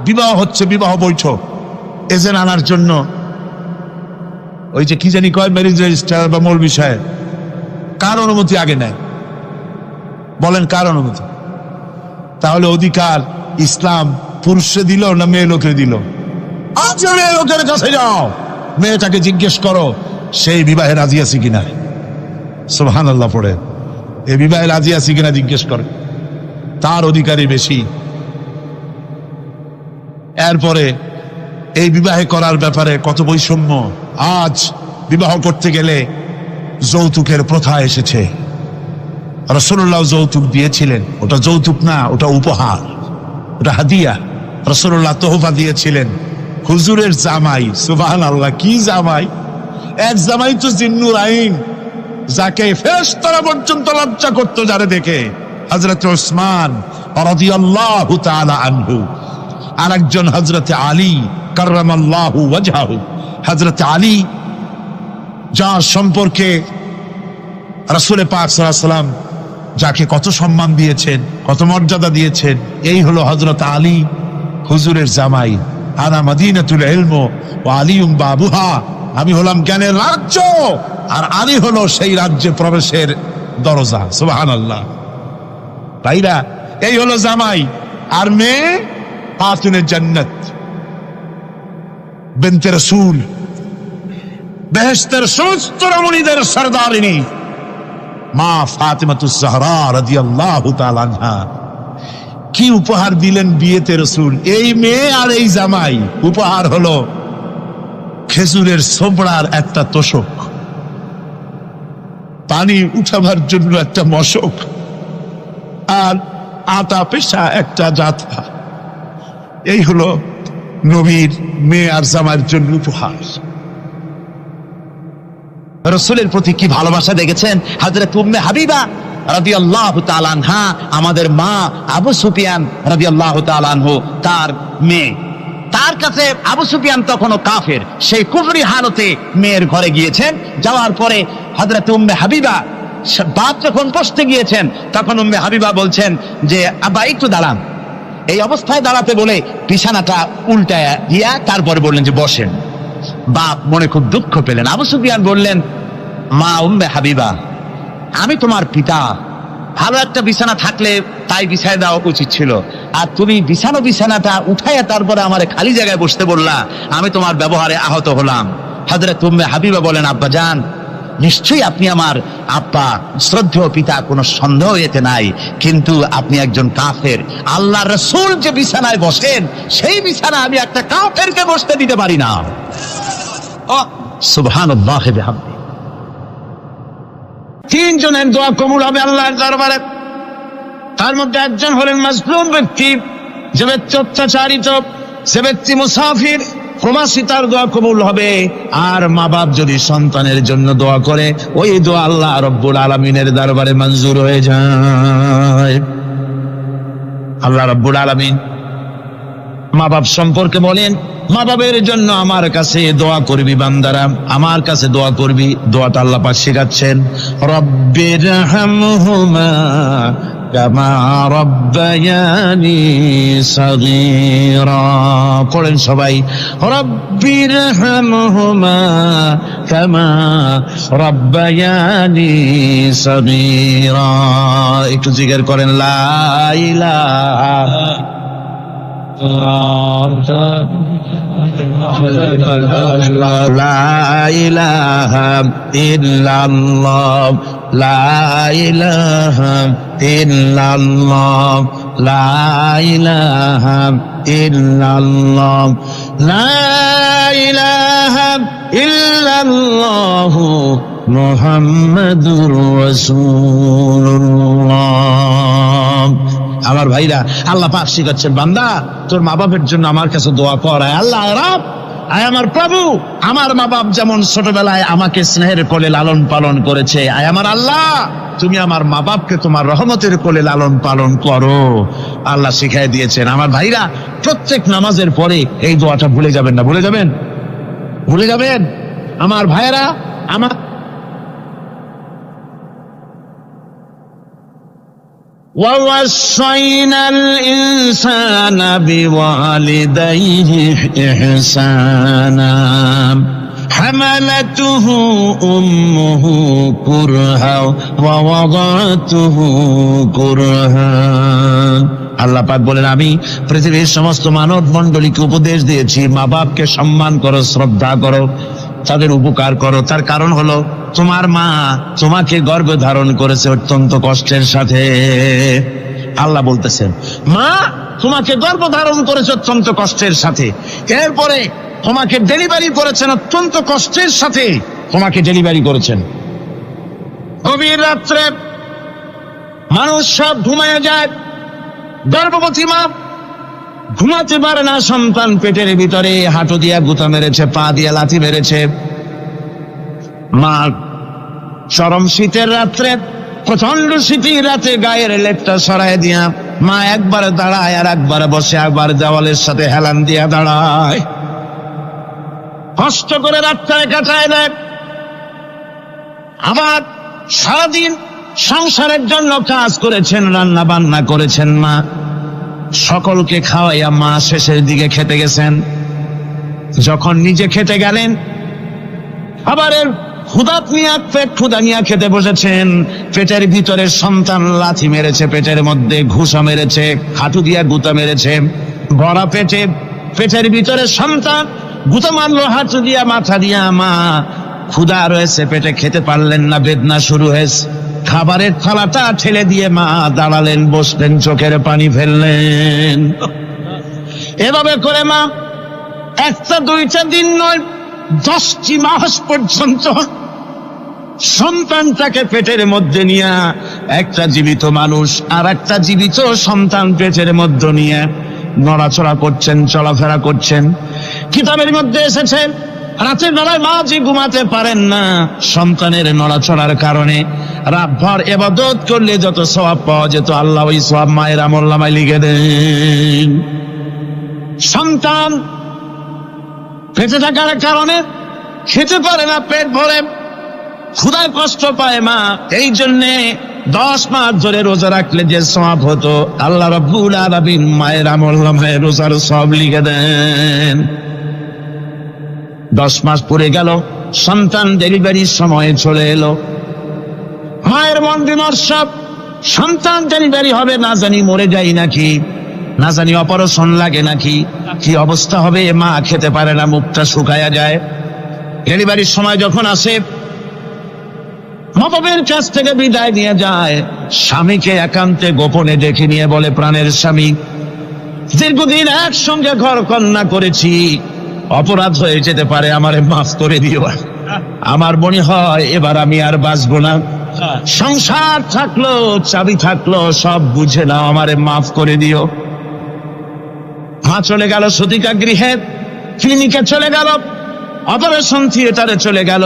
বিবাহ হচ্ছে বিবাহ বৈঠক, এজেন্ট আনার জন্য ওই যে কি জানি কয় ম্যারেজ রেজিস্ট্রার বা মূল বিষয়ে কার অনুমতি আগে নেয়? বলেন কার অনুমতি? তাহলে অধিকার ইসলাম পুরুষে দিল না মেয়ে লোকে দিল? আজ মেয়ে লোকের কাছে যাও, মেয়েটাকে জিজ্ঞেস করো সেই বিবাহে রাজি আছে কিনা। সুবহানাল্লাহ পড়ে, এই বিবাহে রাজি আছে কিনা জিজ্ঞেস করে, তার অধিকারই বেশি। এরপরে এই বিবাহে করার ব্যাপারে কত বৈষম্য। আজ বিবাহ করতে গেলে যৌতুকের প্রথা এসেছে। রাসূলুল্লাহ যৌতুক দিয়েছিলেন, ওটা যৌতুক না, ওটা উপহার, ওটা হাদিয়া। রাসূলুল্লাহ তোহফা দিয়েছিলেন হুজুরের জামাই। সুবহানাল্লাহ, কি জামাই! এক জামাই তো জিন্নুর আইন, যাকে ফেরেশতারা পর্যন্ত লজ্জা করতো যারে দেখে, হযরত উসমান রাদিয়াল্লাহু তাআলা আনহু। আর একজন হযরত আলী কাররামাল্লাহু ওয়াজহাহু। হযরত আলী, যার সম্পর্কে রাসূল পাক সাল্লাল্লাহু আলাইহি ওয়াসাল্লাম যাকে কত সম্মান দিয়েছেন, কত মর্যাদা দিয়েছেন, এই হলো হযরত আলী হুজুরের জামাই। আনা মাদিনাতুল ইলম ওয়া আলিউম বাবুহা, আমি হলাম জ্ঞানের রাজ্য, আর আলী হলো সেই রাজ্যে প্রবেশের দরজা। সুবহানাল্লাহ। ভাইরা, এই হলো জামাই। আর মেয়ে খাতুনে জান্নাত, বিনতে রাসূল, বেহেশতের সমস্ত রমণীদের সরদারিনী মা ফাতিমাতুজ জাহরা রাদিয়াল্লাহু তাআলা আনহা। কি উপহার দিলেন বিয়েতে রাসূল! এই মেয়ে আর এই জামাই, উপহার হলো খেজুরের ছোবড়ার একটা তোশক, পানি উঠাবার জন্য একটা মশক, আর আটা পেশা একটা জাতা। এই হলো নবীর মেয়ে আর জামাইয়ের জন্য উপহার। রাসূলের প্রতি কি ভালোবাসা দেখেছেন! হযরত উম্মে হাবিবা রাদিয়াল্লাহু তাআলা আনহা, আমাদের মা আবু সুফিয়ান রাদিয়াল্লাহু তাআলা আনহু, তার মেয়ে। তার কাছে আবু সুফিয়ান তখনও কাফের, সেই কুফরি হালতে মেয়ের ঘরে গিয়েছেন। যাওয়ার পরে হযরত উম্মে হাবিবা বাপ যখন বসতে গিয়েছেন, তখন উম্মে হাবিবা বলছেন যে আব্বা একটু দাঁড়ান। এই অবস্থায় দাঁড়াতে বলে বিছানাটা উল্টায়া দিয়া তারপরে বললেন যে বসেন। বাপ মনে খুব দুঃখ পেলেন। আবু সুফিয়ান বললেন, মা উম্মে হাবিবা, আমি তোমার পিতা, ভালো একটা বিছানা থাকলে তাই বিছায় দেওয়া উচিত ছিল, আর তুমি বিছানাটা উঠাইয়া তারপরে আমার খালি জায়গায় বসতে বললা, আমি তোমার ব্যবহারে আহত হলাম। হযরত উম্মে হাবিবা বলেন, আব্বা জান, নিশ্চয়ই আপনি আমার আব্বা, শ্রদ্ধেয় পিতা, কোনো সন্দেহ এতে নাই, কিন্তু আপনি একজন কাফের। আল্লাহ রাসূল যে বিছানায় বসেন, সেই বিছানা আমি একটা কাফেরকে বসতে দিতে পারি না। সুবহানাল্লাহ বিহামদি। তিনজনের দোয়া কবুল হবে আল্লাহর দরবারে। তার মধ্যে একজন হলেন মাজলুম ব্যক্তি, যে ব্যক্তি অত্যাচারিত, সে ব্যক্তি মুসাফির, প্রবাসী, তার দোয়া কবুল হবে। আর মা বাপ যদি সন্তানের জন্য দোয়া করে, ওই দোয়া আল্লাহ রব্বুল আলামিনের দরবারে মঞ্জুর হয়ে যায়। আল্লাহ রব্বুল আলামিন মা বাপ সম্পর্কে বলেন, মা বাবের জন্য আমার কাছে দোয়া করবি বান্দারা, আমার কাছে দোয়া করবি। দোয়াটা আল্লাহ পাক শেখাচ্ছেন, রব্বিরহামহুমা কামা রব্বায়ানি সাগীরা। পড়েন সবাই, রব্বিরহামহুমা কামা রব্বায়ানি সাগীরা। একটু জিকির করেন, লা ইলাহা লা ইলাহা ইল্লাল্লাহ, লা ইলাহা ইল্লাল্লাহ, লা ইলাহা ইল্লাল্লাহ, লা ইলাহা ইল্লাল্লাহ মুহাম্মাদুর রাসূলুল্লাহ। আমার ভাইরা, আল্লাহ পাক শিখাচ্ছেন, বান্দা তোর মা বাপের জন্য আমার কাছে দোয়া কর। আয় আল্লাহ, রব, আয় আমার প্রভু, আমার মা বাপ যেমন ছোটবেলায় আমাকে স্নেহের কোলে লালন পালন করেছে, আয় আমার আল্লাহ তুমি আমার মা বাপকে তোমার রহমতের কোলে লালন পালন করো। আল্লাহ শিখাই দিয়েছেন। আমার ভাইরা, প্রত্যেক নামাজের পরে এই দোয়াটা ভুলে যাবেন না, ভুলে যাবেন, ভুলে যাবেন। আমার ভাইরা, আমার وَوَصَّيْنَا الْإِنسَانَ بِوَالِدَيْهِ إِحْسَانًا حَمَلَتْهُ أُمُّهُ كُرْهًا وَوَضَعَتْهُ كُرْهًا। আল্লাহ পাক বলেন, আমি পৃথিবীর সমস্ত মানব মণ্ডলীকে উপদেশ দিয়েছি, মা বাপকে সম্মান করো, শ্রদ্ধা করো, তাদের উপকার করো। তার কারণ হলো তোমার মা তোমাকে গর্ভে ধারণ করেছে অত্যন্ত কষ্টের সাথে। আল্লাহ বলতেছেন, মা তোমাকে গর্ভ ধারণ করেছে অত্যন্ত কষ্টের সাথে, এরপরে তোমাকে ডেলিভারি করেছেন অত্যন্ত কষ্টের সাথে, তোমাকে ডেলিভারি করেছেন। গভীর রাত্রে মানুষ সব ঘুমায় যায়, গর্ভবতী মা ঘুমাতে পারে না, সন্তান পেটের ভিতরে হাঁটু দিয়া গুতা মেরেছে, পা দিয়া লাথি মেরেছে। মা চরম শীতের রাত্রে, প্রচন্ড শীতের রাতে গায়ের লেপটা সরায় দিয়া মা একবার দাঁড়ায় আর একবার বসে, একবার দেওয়ালের সাথে হেলান দিয়া দাঁড়ায়, কষ্ট করে রাতটায় কাটায় দেয়। আবার সারাদিন সংসারের জন্য কাজ করেছেন, রান্না বান্না করেছেন মা, সকলকে খাওয়াইয়া মা শেষের দিকে খেতে গেছেন। যখন নিজে খেতে গেলেন, আবার পেট ক্ষুধা নিয়ে খেতে বসেছেন, পেটের ভিতরে সন্তান লাথি মেরেছে, পেটের মধ্যে ঘুষা মেরেছে, হাঁটু দিয়া গুতা মেরেছে, ভরা পেটে, পেটের ভিতরে সন্তান গুতা মারলো হাঁটু দিয়া, মাথা দিয়া। মা ক্ষুধা রয়েছে, পেটে খেতে পারলেন না, বেদনা শুরু হয়েছে। খাবারের থালাটা ঠেলে দিয়ে মা দাঁড়ালেন, বসলেন, চোখের পানি ফেললেন। এভাবে করে মা একটা দুইটা দিন নয়, 10টি মাস পর্যন্ত সন্তানটাকে পেটের মধ্যে নিয়ে, একটা জীবিত মানুষ আর একটা জীবিত সন্তান পেটের মধ্যে নিয়ে নড়াচড়া করছেন, চলাফেরা করছেন। কিতাবের মধ্যে এসেছে, রাতের বেলায় মা যে ঘুমাতে পারেন না, সন্তানের নড়াচড়ার কারণে রাতভর ইবাদত করলে যত সওয়াব পাওয়া যেত, আল্লাহ ওই সওয়াব মায়ের আমলনামায় লিখে দেন। সন্তান পেটে থাকার কারণে খেতে পারে না, পেট ভরে ক্ষুধায় কষ্ট পায় মা, এই জন্যে 10 মাস ধরে রোজা রাখলে যে সওয়াব হতো, আল্লাহ রাব্বুল আলামিন মায়ের আমলনামায় রোজার সওয়াব লিখে দেন। 10 মাস পরে গেল, সন্তান ডেলিভারির সময় চলে এলো। মায়ের মন বিমর্ষ, সন্তান ডেলিভারি হবে, না জানি মরে যাই নাকি, না জানি অপারেশন লাগে নাকি, কি অবস্থা হবে। মা খেতে পারে না, মুখটা শুকায়া যায়। ডেলিভারির সময় যখন আসে, মাবাবের কাছ থেকে বিদায় নিয়ে যায়, স্বামীকে একান্তে গোপনে ডেকে নিয়ে বলে, প্রাণের স্বামী, দীর্ঘদিন একসঙ্গে ঘর কন্যা করেছি, অপরাধ হয়ে যেতে পারে, আমারে মাফ করে দিও। আমার মনে হয় এবার আমি আর বাঁচবো না, সংসার থাকলো, চাবি থাকলো, সব বুঝে নাও, আমারে মাফ করে দিও। মা চলে গেল সতিকা গৃহে, ক্লিনিকে চলে গেল, অপারেশন থিয়েটারে চলে গেল,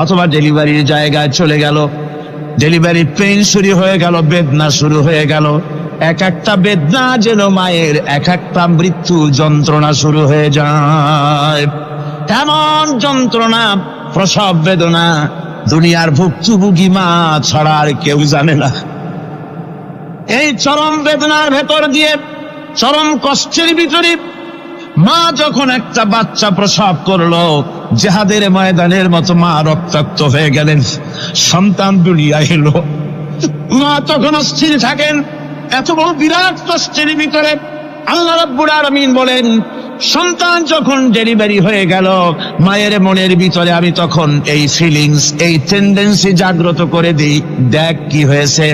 অথবা ডেলিভারির জায়গায় চলে গেল। ডেলিভারি পেইন শুরু হয়ে গেল, বেদনা শুরু হয়ে গেল। এক একটা বেদনা যেন মায়ের এক একটা মৃত্যু যন্ত্রণা শুরু হয়ে যায়। এমন যন্ত্রণা, প্রসব বেদনা দুনিয়ার ভুক্তভোগী মা ছাড়া আর কেউ জানে না। এই চরম বেদনার ভেতর দিয়ে, চরম কষ্টের ভিতরে মা যখন একটা বাচ্চা প্রসব করলো, জিহাদের ময়দানের মতো মা রক্তাক্ত হয়ে গেলেন, সন্তান দুনিয়ায় এলো। মা তখন অস্থির থাকেন, এত বড় বিরাট কষ্টের ভিতরে। আল্লাহ রাব্বুল আলামিন বলেন, সন্তান যখন ডেলিভারি হয়ে গেল, মায়ের মনের ভিতরে আমি তখন এই ফিলিংস, এই টেন্ডেন্সি জাগ্রত করে দিই, দেখ কি হয়েছে।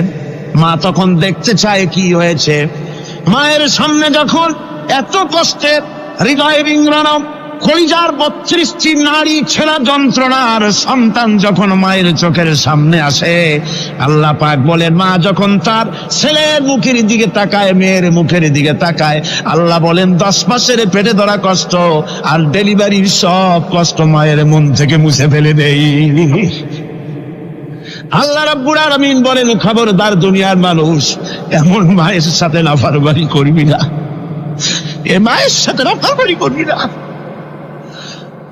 মা তখন দেখতে চায় কি হয়েছে। মায়ের সামনে যখন এত কষ্টে হৃদয় বিংড়ানো, কলিজার 32টি নারী ছেঁড়া যন্ত্রণার সন্তান যখন মায়ের চোখের সামনে আসে, আল্লাহ পাক বলেন, মা যখন তার ছেলের মুখের দিকে তাকায়, মেয়ের মুখের দিকে তাকায়, আল্লাহ বলেন 10 মাসের পেটে ধরা কষ্ট আর ডেলিভারির সব কষ্ট মায়ের মন থেকে মুছে ফেলে দেই। আল্লাহ রাব্বুল আলামিন বলেন, খবরদার দুনিয়ার মানুষ, এমন মায়ের সাথে নাফরমানি করবি না, এ মায়ের সাথে নাফরমানি করবি না,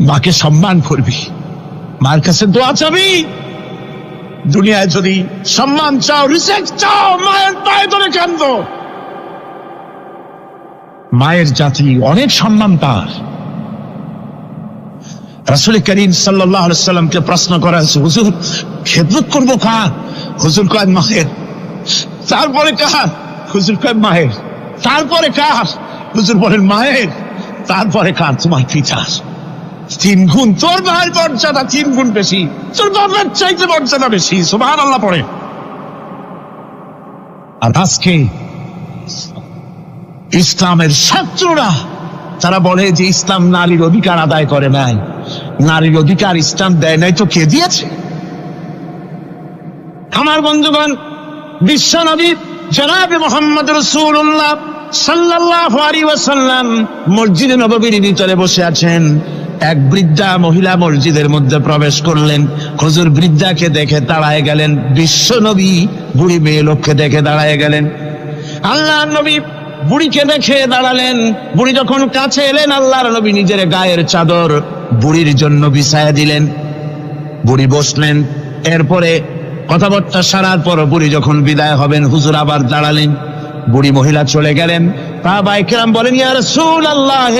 মাকে সম্মান করবি, মার কাছে দোয়া চাবি। দুনিয়ায় যদি সম্মান চাও, রিসপেক্ট চাও, মায়ের পায়ে ধরে কাঁদো। মায়ের জাতি অনেক সম্মান তার। রাসূল করিম সাল্লাল্লাহু আলাইহি সাল্লামকে প্রশ্ন করা হয়েছে, হুজুর খেদমত করবো কার? হুজুর কয় মায়ের। তারপরে কার? হুজুর কয় মায়ের। তারপরে কার? হুজুর বলেন মায়ের। তারপরে কার? তোমার পিতার। 3 গুণ, তোর মায়ের মর্যাদা 3 গুণ বেশি, তোর বাবার চাইতে মর্যাদা বেশি। সুবহানাল্লাহ পড়ে। আর আজকে ইসলামের শত্রুরা তারা বলে যে ইসলাম নারীর অধিকার আদায় করে নাই। নারীর অধিকার ইসলাম দেয় নাই তো কে দিয়েছে? আমার বন্ধুগণ, বিশ্বনবী জনাবে মুহাম্মদ রাসূলুল্লাহ সাল্লাল্লাহু আলাইহি ওয়াসাল্লাম মসজিদে নববীর ভিতরে বসে আছেন। এক বৃদ্ধা মহিলা মসজিদের মধ্যে প্রবেশ করলেন। হুজুর বৃদ্ধাকে দেখে দাঁড়ায় গেলেন। বিশ্বনবী বুড়ি মেয়ে লোককে দেখে দাঁড়ায় গেলেন। আল্লাহর নবী বুড়িকে দেখে দাঁড়ালেন। বুড়ি যখন কাছে এলেন, আল্লাহর নবী নিজের গায়ের চাদর বুড়ির জন্য বিছায়া দিলেন। বুড়ি বসলেন। এরপরে কথাবার্তা সারার পর বুড়ি যখন বিদায় হবেন, হুজুর আবার দাঁড়ালেন। বুড়ি মহিলা চলে গেলেন। সাহাবায়ে কেরাম বলেন, ইয়া রাসূলুল্লাহ,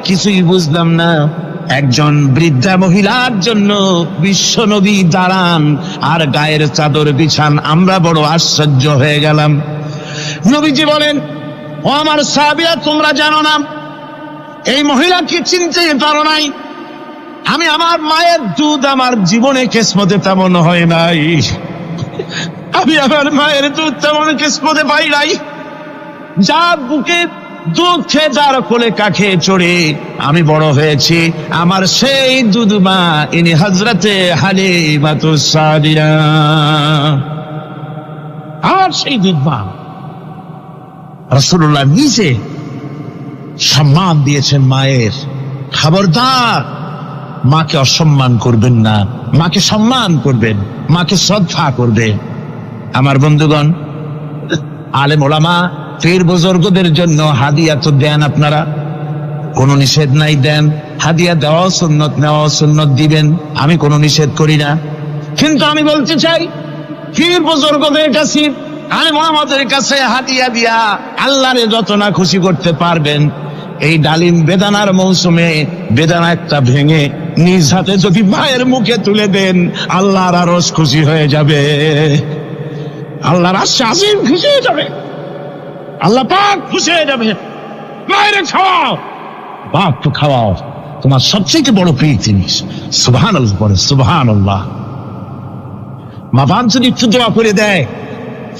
কিছুই বুঝলাম না, একজন বৃদ্ধা মহিলার জন্য বিশ্বনবী দাঁড়ান আর গায়ের চাদর বিছান, আমরা বড় আশ্চর্য হয়ে গেলাম। নবীজি বলেন, ও আমার সাহাবীরা, তোমরা জানো না, এই মহিলাকে চিনতে পারো নাই? আমি আমার মায়ের দুধ আমার জীবনে কিসমতে তেমন হয় নাই। আমি আমার মায়ের দুধ তেমন কিসমতে পাই নাই। যার বুকে দুধ খেয়ে, যার কোলে কাখে চড়ে আমি বড় হয়েছি, আমার সেই দুধ মা, ইনি হযরতে হালিমাতুস সাদিয়া, আর সেই দুধ মা। রাসূলুল্লাহ নিজে সম্মান দিয়েছেন মায়ের। খবরদার, মাকে অসম্মান করবেন না, মাকে সম্মান করবেন, মাকে শ্রদ্ধা করবেন। আমার বন্ধুগণ, আলেম ওলামা পীর বুজুর্গদের জন্য হাদিয়া তো দেন, আপনারা কোনো নিষেধ নাই, দেন। হাদিয়া দেওয়া সুন্নত, নেওয়া সুন্নত, দিবেন, আমি কোনো নিষেধ করি না। কিন্তু আমি বলতে চাই, পীর বুজুর্গদের কাছে, আলেম ওলামাদের কাছে হাদিয়া দিয়া আল্লাহরে যত না খুশি করতে পারবেন, এই ডালিম বেদানার মৌসুমে বেদানা একটা ভেঙে নিজ হাতে যদি মায়ের মুখে তুলে দেন, আল্লাহর আরশ খুশি হয়ে যাবে, আল্লাহর আরশ আজিম খুশি হয়ে যাবে, আল্লাহ পাক খুশি হয়ে যাবে। মায়ের খাওয়াও, বাপ তো খাওয়াও, তোমার সবচেয়ে বড় প্রিয় জিনিস। সুবহানাল্লাহ বলে, সুবহানাল্লাহ। মা বাপ যদি একটু দোয়া করে দেয়,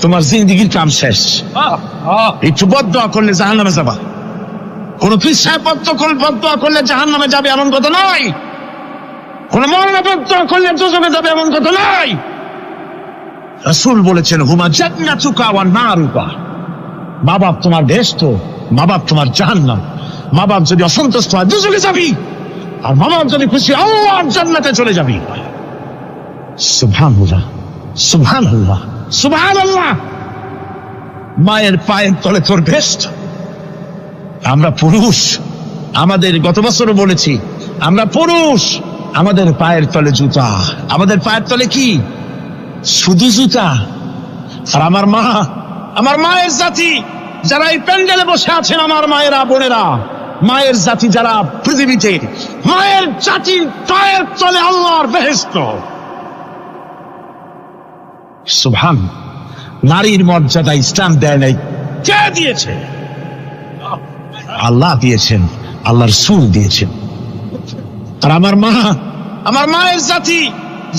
তোমার জিন্দেগির কাম শেষ। একটু বদদোয়া করলে জাহান্নামে যাবা। কোন পীর সাহেব বদদোয়া করলে জাহান্নামে যাবে এমন কথা নয়। কোন মওলানা বদদোয়া করলে দোজখে যাবে এমন কথা নয়। রাসূল বলেছেন, হুমা জান্নাতুকা ওয়া নারুকা। মা বাপ তোমার বেহেশত, মা বাপ তোমার জাহান্নাম। মা বাপ যদি অসন্তুষ্ট হয়, দোজখে যাবি, আর মা বাপ যদি খুশি, আল্লাহর জান্নাতে চলে যাবি। সুবহানাল্লাহ, সুবহানাল্লাহ, সুবহানাল্লাহ। মায়ের পায়ের তলে তোর বেহেশত। আমরা পুরুষ, আমাদের গত বছরও বলেছি, আমরা পুরুষ, আমাদের পায়ের তলে জুতা। আমাদের পায়ের তলে কি? শুধু জুতা। আর আমার মা, আমার মায়ের জাতি যারা এই প্যান্ডেলে বসে আছেন, আমার মায়েরা, বোনেরা, মায়ের জাতি যারা পৃথিবীতে, মায়ের জাতির পায়ের তলে আল্লাহর বেহেশত। সুবহান। নারীর মর্যাদা ইসলাম দেয় নাই, কে দিয়েছে? আল্লাহ দিয়েছেন, আল্লাহর রাসূল দিয়েছেন। আর আমার মা, আমার মায়ের জাতি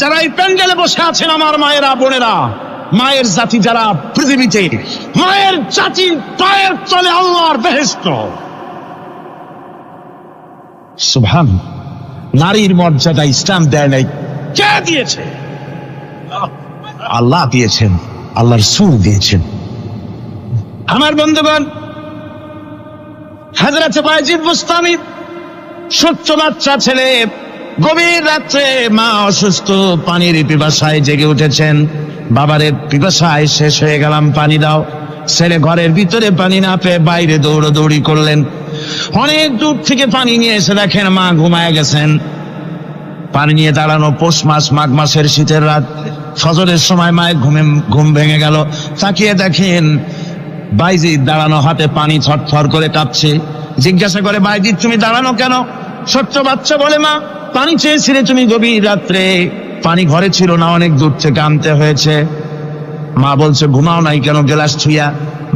যারা এই প্যান্ডেলে বসে আছেন, আমার মায়েরা, বোনেরা, মায়ের জাতি যারা পৃথিবীতে, মায়ের জাতির পায়ের তলে আল্লাহর বেহেশত। সুবহান, নারীর মর্যাদা ইসলাম দেয় নাই, কে দিয়েছে? আল্লাহ দিয়েছেন, আল্লাহর রাসূল দিয়েছেন। আমার বন্ধুগণ, হযরত বায়জিদ বুস্তামি, ছোট্ট বাচ্চা ছেলে, গভীর রাত্রে মা অসুস্থ, পানির পিপাসায় জেগে উঠেছেন। বাবারে পিপাসায় শেষ হয়ে গেলাম, পানি দাও। ছেলে ঘরের ভিতরে পানি না পেয়ে বাইরে দৌড়াদৌড়ি করলেন। অনেক দূর থেকে পানি নিয়ে এসে দেখেন মা ঘুমায় গেছেন। পানি নিয়ে দাঁড়ানো পৌষ মাস, মাঘ মাসের শীতের রাত, ফজরের সময় মায়ের ঘুম ভেঙে গেল। তাকিয়ে দেখেন বাইজিদ দাঁড়ানো, হাতে পানি থরথর করে কাঁপছে। জিজ্ঞাসা করে, বাইজিদ তুমি দাঁড়ানো কেন? ছোট্ট বাচ্চা বলে, মা পানি চেয়েছিলে তুমি গভীর রাত্রে, পানি ঘরে ছিল না, অনেক দূর থেকে আনতে হয়েছে। মা বলছে, ঘুমাও নাই কেন গ্লাস ছুঁয়া?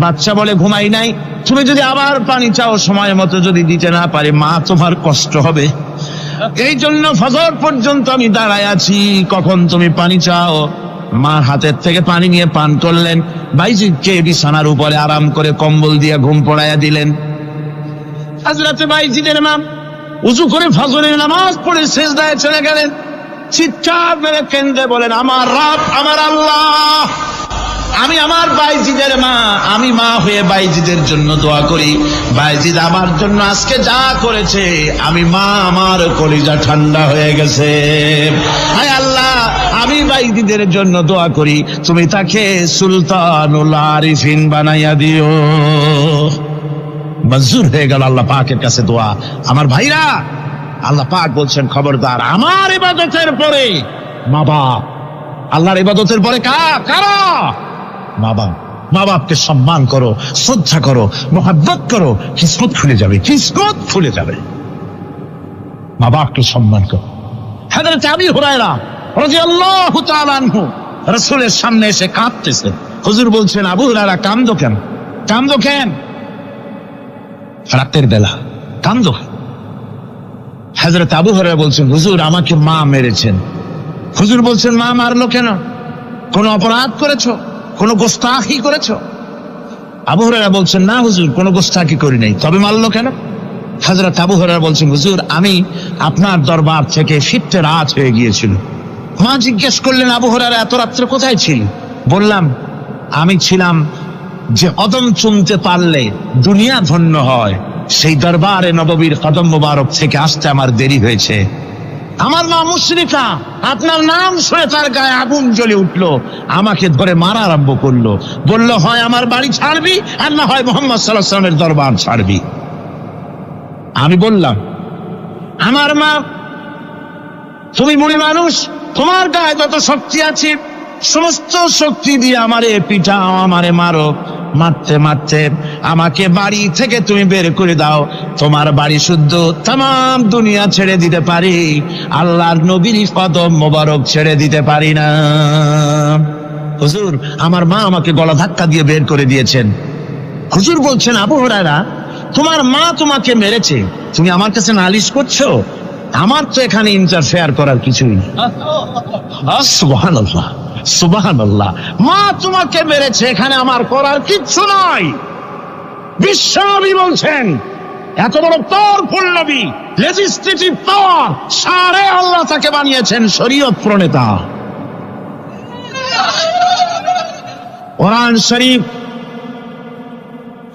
বাচ্চা বলে, ঘুমাই নাই, তুমি যদি আবার পানি চাও সময় মতো যদি দিতে না পারি মা তোমার কষ্ট হবে, এই জন্য ফজর পর্যন্ত আমি দাঁড়ায় আছি, কখন তুমি পানি চাও। মা হাতের থেকে পানি নিয়ে পান করলেন। বাইজিদকে বিছানার উপরে আরাম করে কম্বল দিয়ে ঘুম পড়াইয়া দিলেন। হযরত বাইজিদের মা উযু করে ফজরের নামাজ পড়ে সিজদায় চলে গেলেন। চিৎকার মেরে কেঁদে বলেন, আমার রব, আমার আল্লাহ, আমি আমার বাইজিদের মা, আমি মা হয়ে বাইজিদের জন্য দোয়া করি। বাইজিদ আমার জন্য আজকে যা করেছে, আমি মা, আমার কলিজা ঠান্ডা হয়ে গেছে। হায় আল্লাহ, আমি বাইজিদের জন্য দোয়া করি, তুমি তাকে সুলতানুল আরিফিন বানাইয়া দিও। মঞ্জুর হয়ে গেল আল্লাহ পাকের কাছে দোয়া। আমার ভাইরা, আল্লাহ পাক বলছেন, খবরদার আমার ইবাদতের পরে মা বাপ, আল্লাহর ইবাদতের পরে কারা? মা বাপ। মা বাপকে সম্মান করো, শ্রদ্ধা করো, মোহাব্বত করো, কিসমত খুলে যাবে, কিসমত খুলে যাবে। মা বাপকে সম্মান করো। হযরত আবু হুরায়রা রাদিয়াল্লাহু তাআলা আনহু রাসূলের সামনে এসে কাঁদতেছে। হুজুর বলছেন, আবু হুরায়রা কাঁদো কেন? কাঁদো কেন? রাতের বেলা কাঁদো। হযরত আবু হুরায়রা বলছেন, হুজুর আমাকে মা মেরেছেন। হুজুর বলছেন, মা মারলো কেন? কোন অপরাধ করেছো? কোন গোস্তাখি করেছো? আবু হুরায়রা বলছেন, না হুজুর, কোন গোস্তাখি করি নাই, তবে মারলো কেন? হযরত আবু হুরায়রা বলছেন, হুজুর আমি আপনার দরবার থেকে ফিরতে রাত হয়ে গিয়েছিল। মা জিজ্ঞেস করলেন, আবু হুরায়রা এত রাত্রে কোথায় ছিল? বললাম, আমি ছিলাম যে কদম চুমতে পারলে দুনিয়া ধন্য হয়, সেই দরবারে নববীর কদম মোবারক থেকে আসতে আমার দেরি হয়েছে। আমার মা মুশরিকা, আপনার নাম শুনে তার গায়ে আগুন জ্বলে উঠলো, আমাকে ধরে মারা আরম্ভ করলো। বলল, হয় আমার বাড়ি ছাড়বি, আর না হয় মুহাম্মদ সাল্লাল্লাহু আলাইহি ওয়াসাল্লামের দরবার ছাড়বি। আমি বললাম, আমার মা, তুমি বুড়ি মানুষ, তোমার গায়ে যত শক্তি আছে সমস্ত শক্তি দিয়ে আমারে পিটাও, আমারে মারো। মারতে মারতে আমাকে বাড়ি থেকে তুমি বের করে দাও। তোমার বাড়ি শুদ্ধ, তামাম দুনিয়া ছেড়ে দিতে পারি, আল্লাহর নবীর কদম মোবারক ছেড়ে দিতে পারি না। হুজুর, আমার মা আমাকে গলা ধাক্কা দিয়ে বের করে দিয়েছেন। হুজুর বলছেন, আবু হুরায়রা, তোমার মা তোমাকে মেরেছে, তুমি আমার কাছে নালিশ করছো? আমার তো এখানে ইন্টারফেয়ার করার কিছুই নেই। সুবহানাল্লাহ, সুবহানাল্লাহ, মা তোমাকে মেরেছে, এখানে আমার করার কিচ্ছু নাই। বিশ্বনবী বলছেন, এত বড় পাওয়ারফুল নবী, লেজিসলেটিভ পাওয়ার, সারে আল্লাহ তাকে বানিয়েছেন শরীয়ত প্রণেতা।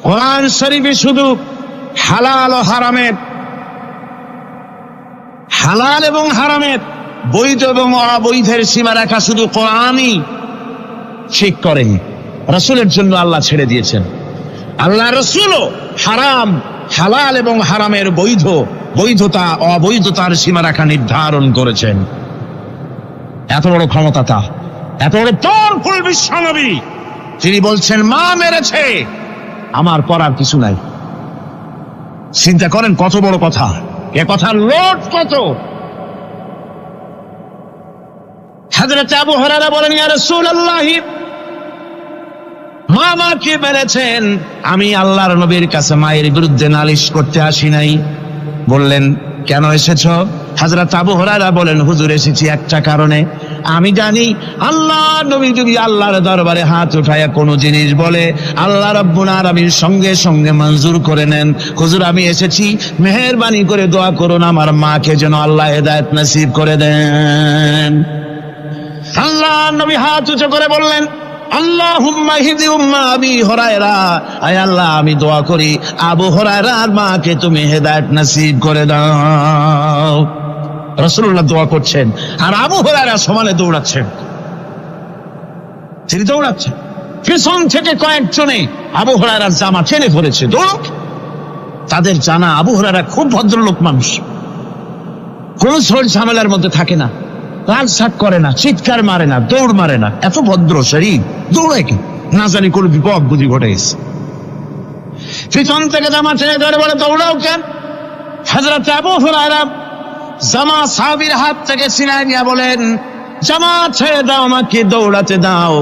কোরআন শরীফে শুধু হালাল ও হারামের, হালাল এবং হারামের, বৈধ এবং অবৈধের সীমারেখা শুধু কোরআনই ঠিক করেন, রাসূলের জন্য আল্লাহ ছেড়ে দিয়েছেন। আল্লাহ রাসূলও হারাম, হালাল এবং হারামের বৈধতা অবৈধতার সীমারেখা নির্ধারণ করেছেন। এত বড় ক্ষমতা তার, এত বড় পাওয়ারফুল বিশ্বনবী, তিনি বলছেন, মা মেরেছে, আমার করার কিছু নাই। চিন্তা করেন কত বড় কথা, এ কথার লোড কত। হযরত আবু হুরায়রা বলেন, ইয়া রাসূলুল্লাহ, মা আমাকে মেরেছেন, আমি আল্লাহর নবীর কাছে মায়ের বিরুদ্ধে নালিশ করতে আসি নাই। বললেন, কেন এসেছো? হযরত আবু হুরায়রা বলেন, হুজুর এসেছি একটা কারণে, আমি জানি আল্লাহ নবী যদি আল্লাহর দরবারে হাত উঠায়া কোনো জিনিস বলে, আল্লাহ রাব্বুল আলামিন সঙ্গে সঙ্গে মঞ্জুর করে নেন। হুজুর আমি এসেছি, মেহেরবানি করে দোয়া করুন আমার মাকে যেন আল্লাহ হেদায়েত নসিব করে দেন। আল্লাহ নবী হাত উঁচু করে বললেন, আল্লাহুম্মা হিদি উম্মা আবি হুরায়রা, আয় আল্লাহ আমি দোয়া করি আবু হুরায়রার মাকে তুমি হেদায়েত নসিব করে দাও। রাসূলুল্লাহ দোয়া করছেন আর আবু হুরায়রা সমানে দৌড়াচ্ছেন। তিনি দৌড়াচ্ছেন, পিছন থেকে কয়েকজনে আবু হুরায়রার জামা টেনে ধরেছে, দৌড়। তাদের জানা আবু হুরায়রা খুব ভদ্রলোক মানুষ, কোন ঝড় ঝামেলার মধ্যে থাকে না, রাগসাগ করে না, চিৎকার মারে না, দৌড় মারে না, এত ভদ্র শরীর, দৌড়ায় কি না জানি কোন বিপদ বুদ্ধি ঘটে গেছে। পিছন থেকে জামা টেনে ধরে বলে দৌড়াও কেন? হযরত আবু হুরায়রা জামা সাহাবীর হাত থেকে ছিনায় নিয়ে বলেন, জামা ছেড়ে দাও, আমাকে দৌড়াতে দাও,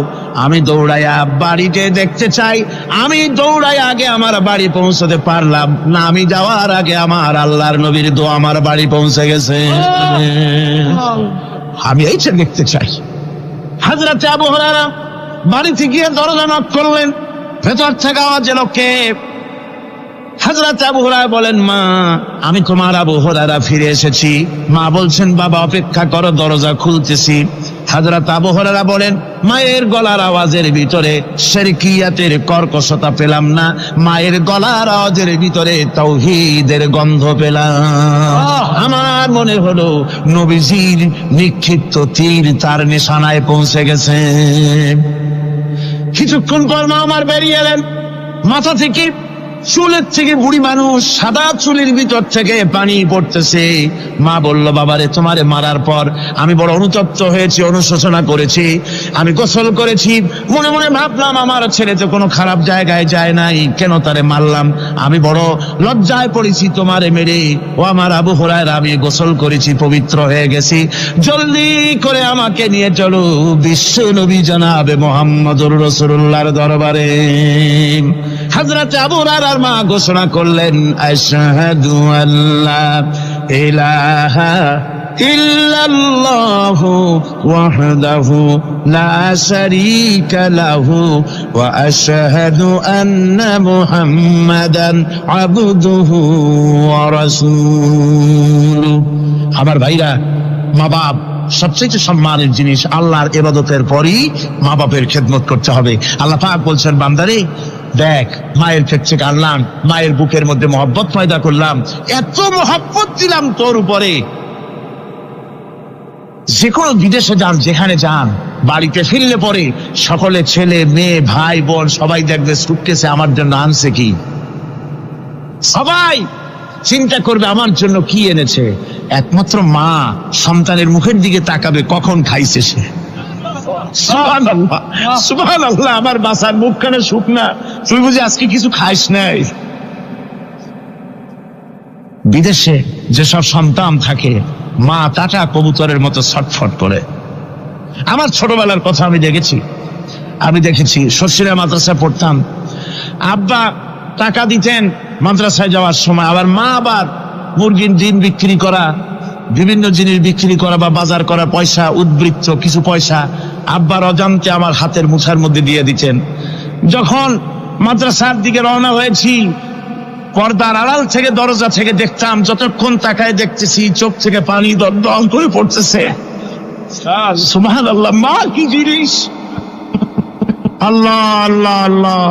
আমি দৌড়াইয়া বাড়িতে দেখতে চাই। আমি দৌড়াই আগে আমার বাড়ি পৌঁছতে পারলাম না, আমি যাওয়ার আগে আমার আল্লাহর নবীর দোয়া আমার বাড়ি পৌঁছে গেছে, আমি এইটা দেখতে চাই। হযরত আবু হুরায়রা বাড়িতে গিয়ে দরজা নক করলেন, ভেতর থেকে আওয়াজ এলো কে? হযরত আবু হুরায়রা বলেন, মা আমি তোমার আবু হুরায়রা ফিরে এসেছি। মা বলছেন, বাবা অপেক্ষা করো, দরজা খুলতেছি। হযরত আবু হুরায়রা বলেন, মায়ের গলার আওয়াজের ভিতরে শিরকিয়াতের কর্কশতা পেলাম না, মায়ের গলার আওয়াজের ভিতরে তাওহীদের গন্ধ পেলাম। আমার মনে হলো নবীজির নিক্ষিপ্ত তীর তার নিশানায় পৌঁছে গেছে। কিছুক্ষণ পর মা আমার বেরিয়ে এলেন, মাথা থেকে চুলের থেকে বুড়ি মানুষ, সাদা চুলের ভিতর থেকে পানি পড়তেছে। মা বলল, বাবারে তোমারে মারার পর আমি বড় অনুতপ্ত হয়েছি, অনুশোচনা করেছি, আমি গোসল করেছি, মনে মনে ভাবলাম আমার ছেলে তো কোনো খারাপ জায়গায় যায় নাই, কেন তারে মারলাম, আমি বড় লজ্জায় পড়েছি তোমারে মেরে। ও আমার আবু হুরায়রা, আমি গোসল করেছি, পবিত্র হয়ে গেছি, জলদি করে আমাকে নিয়ে চলো বিশ্ব নবী জনাবে মুহাম্মদুর রাসূলুল্লাহর দরবারে। হযরত আবু হুরায়রার মা ঘোষণা করলেন, আশহাদু আল্লা ইলাহা ইল্লাল্লাহু ওয়াহদাহু লা শারীকা লাহু ওয়া আশহাদু আন্না মুহাম্মাদান আবদুহু ওয়া রাসূলুহু। আমার ভাইরা, মা বাপ সবচেয়ে সম্মানের জিনিস। আল্লাহর ইবাদতের পরই মা বাপের খেদমত করতে হবে। আল্লাহ পাক বলছেন, বান্দারে দেখ, মায়ের পেট থেকে আনলাম, মায়ের বুকের মধ্যে মহব্বত পয়দা করলাম, এত মহব্বত দিলাম তোর উপরে, যে কোনো বিদেশে যান, যেখানে যান, বাড়িতে ফিরলে পরে সকলে ছেলে মেয়ে ভাই বোন সবাই দেখবে সুটকেসে আমার জন্য আনছে কি, সবাই চিন্তা করবে আমার জন্য কি এনেছে। একমাত্র মা সন্তানের মুখের দিকে তাকাবে কখন খাইছে সে। সুবহানাল্লাহ, সুবহানাল্লাহ, আমার বাসার মুখখানে শুকনা, তুই বুঝি আজকে কিছু খাইস নাই। বিদেশে যেসব সন্তান থাকে, মা টাটা কবুতরের মতো ছটফট করে। আমার ছোটবেলার কথা আমি দেখেছি, শশীরা মাদ্রাসায় পড়তাম, আব্বা টাকা দিতেন মাদ্রাসায় যাওয়ার সময়, আবার মা আবার মুরগির ডিম বিক্রি করা, বিভিন্ন জিনিস বিক্রি করা বা বাজার করা পয়সা, উদ্বৃত্ত কিছু পয়সা আব্বার অজান্তে আমার হাতের মুঠার মধ্যে দিয়ে দিতেন। যখন মাদ্রাসার দিকে রওনা হয়েছি, পর্দার আড়াল থেকে দরজা থেকে দেখতাম, যতক্ষণ তাকায় দেখতেছি চোখ থেকে পানি দল করে পড়তেছে। সুবহানাল্লাহ, মা কি জিনিস! আল্লাহ আল্লাহ আল্লাহ।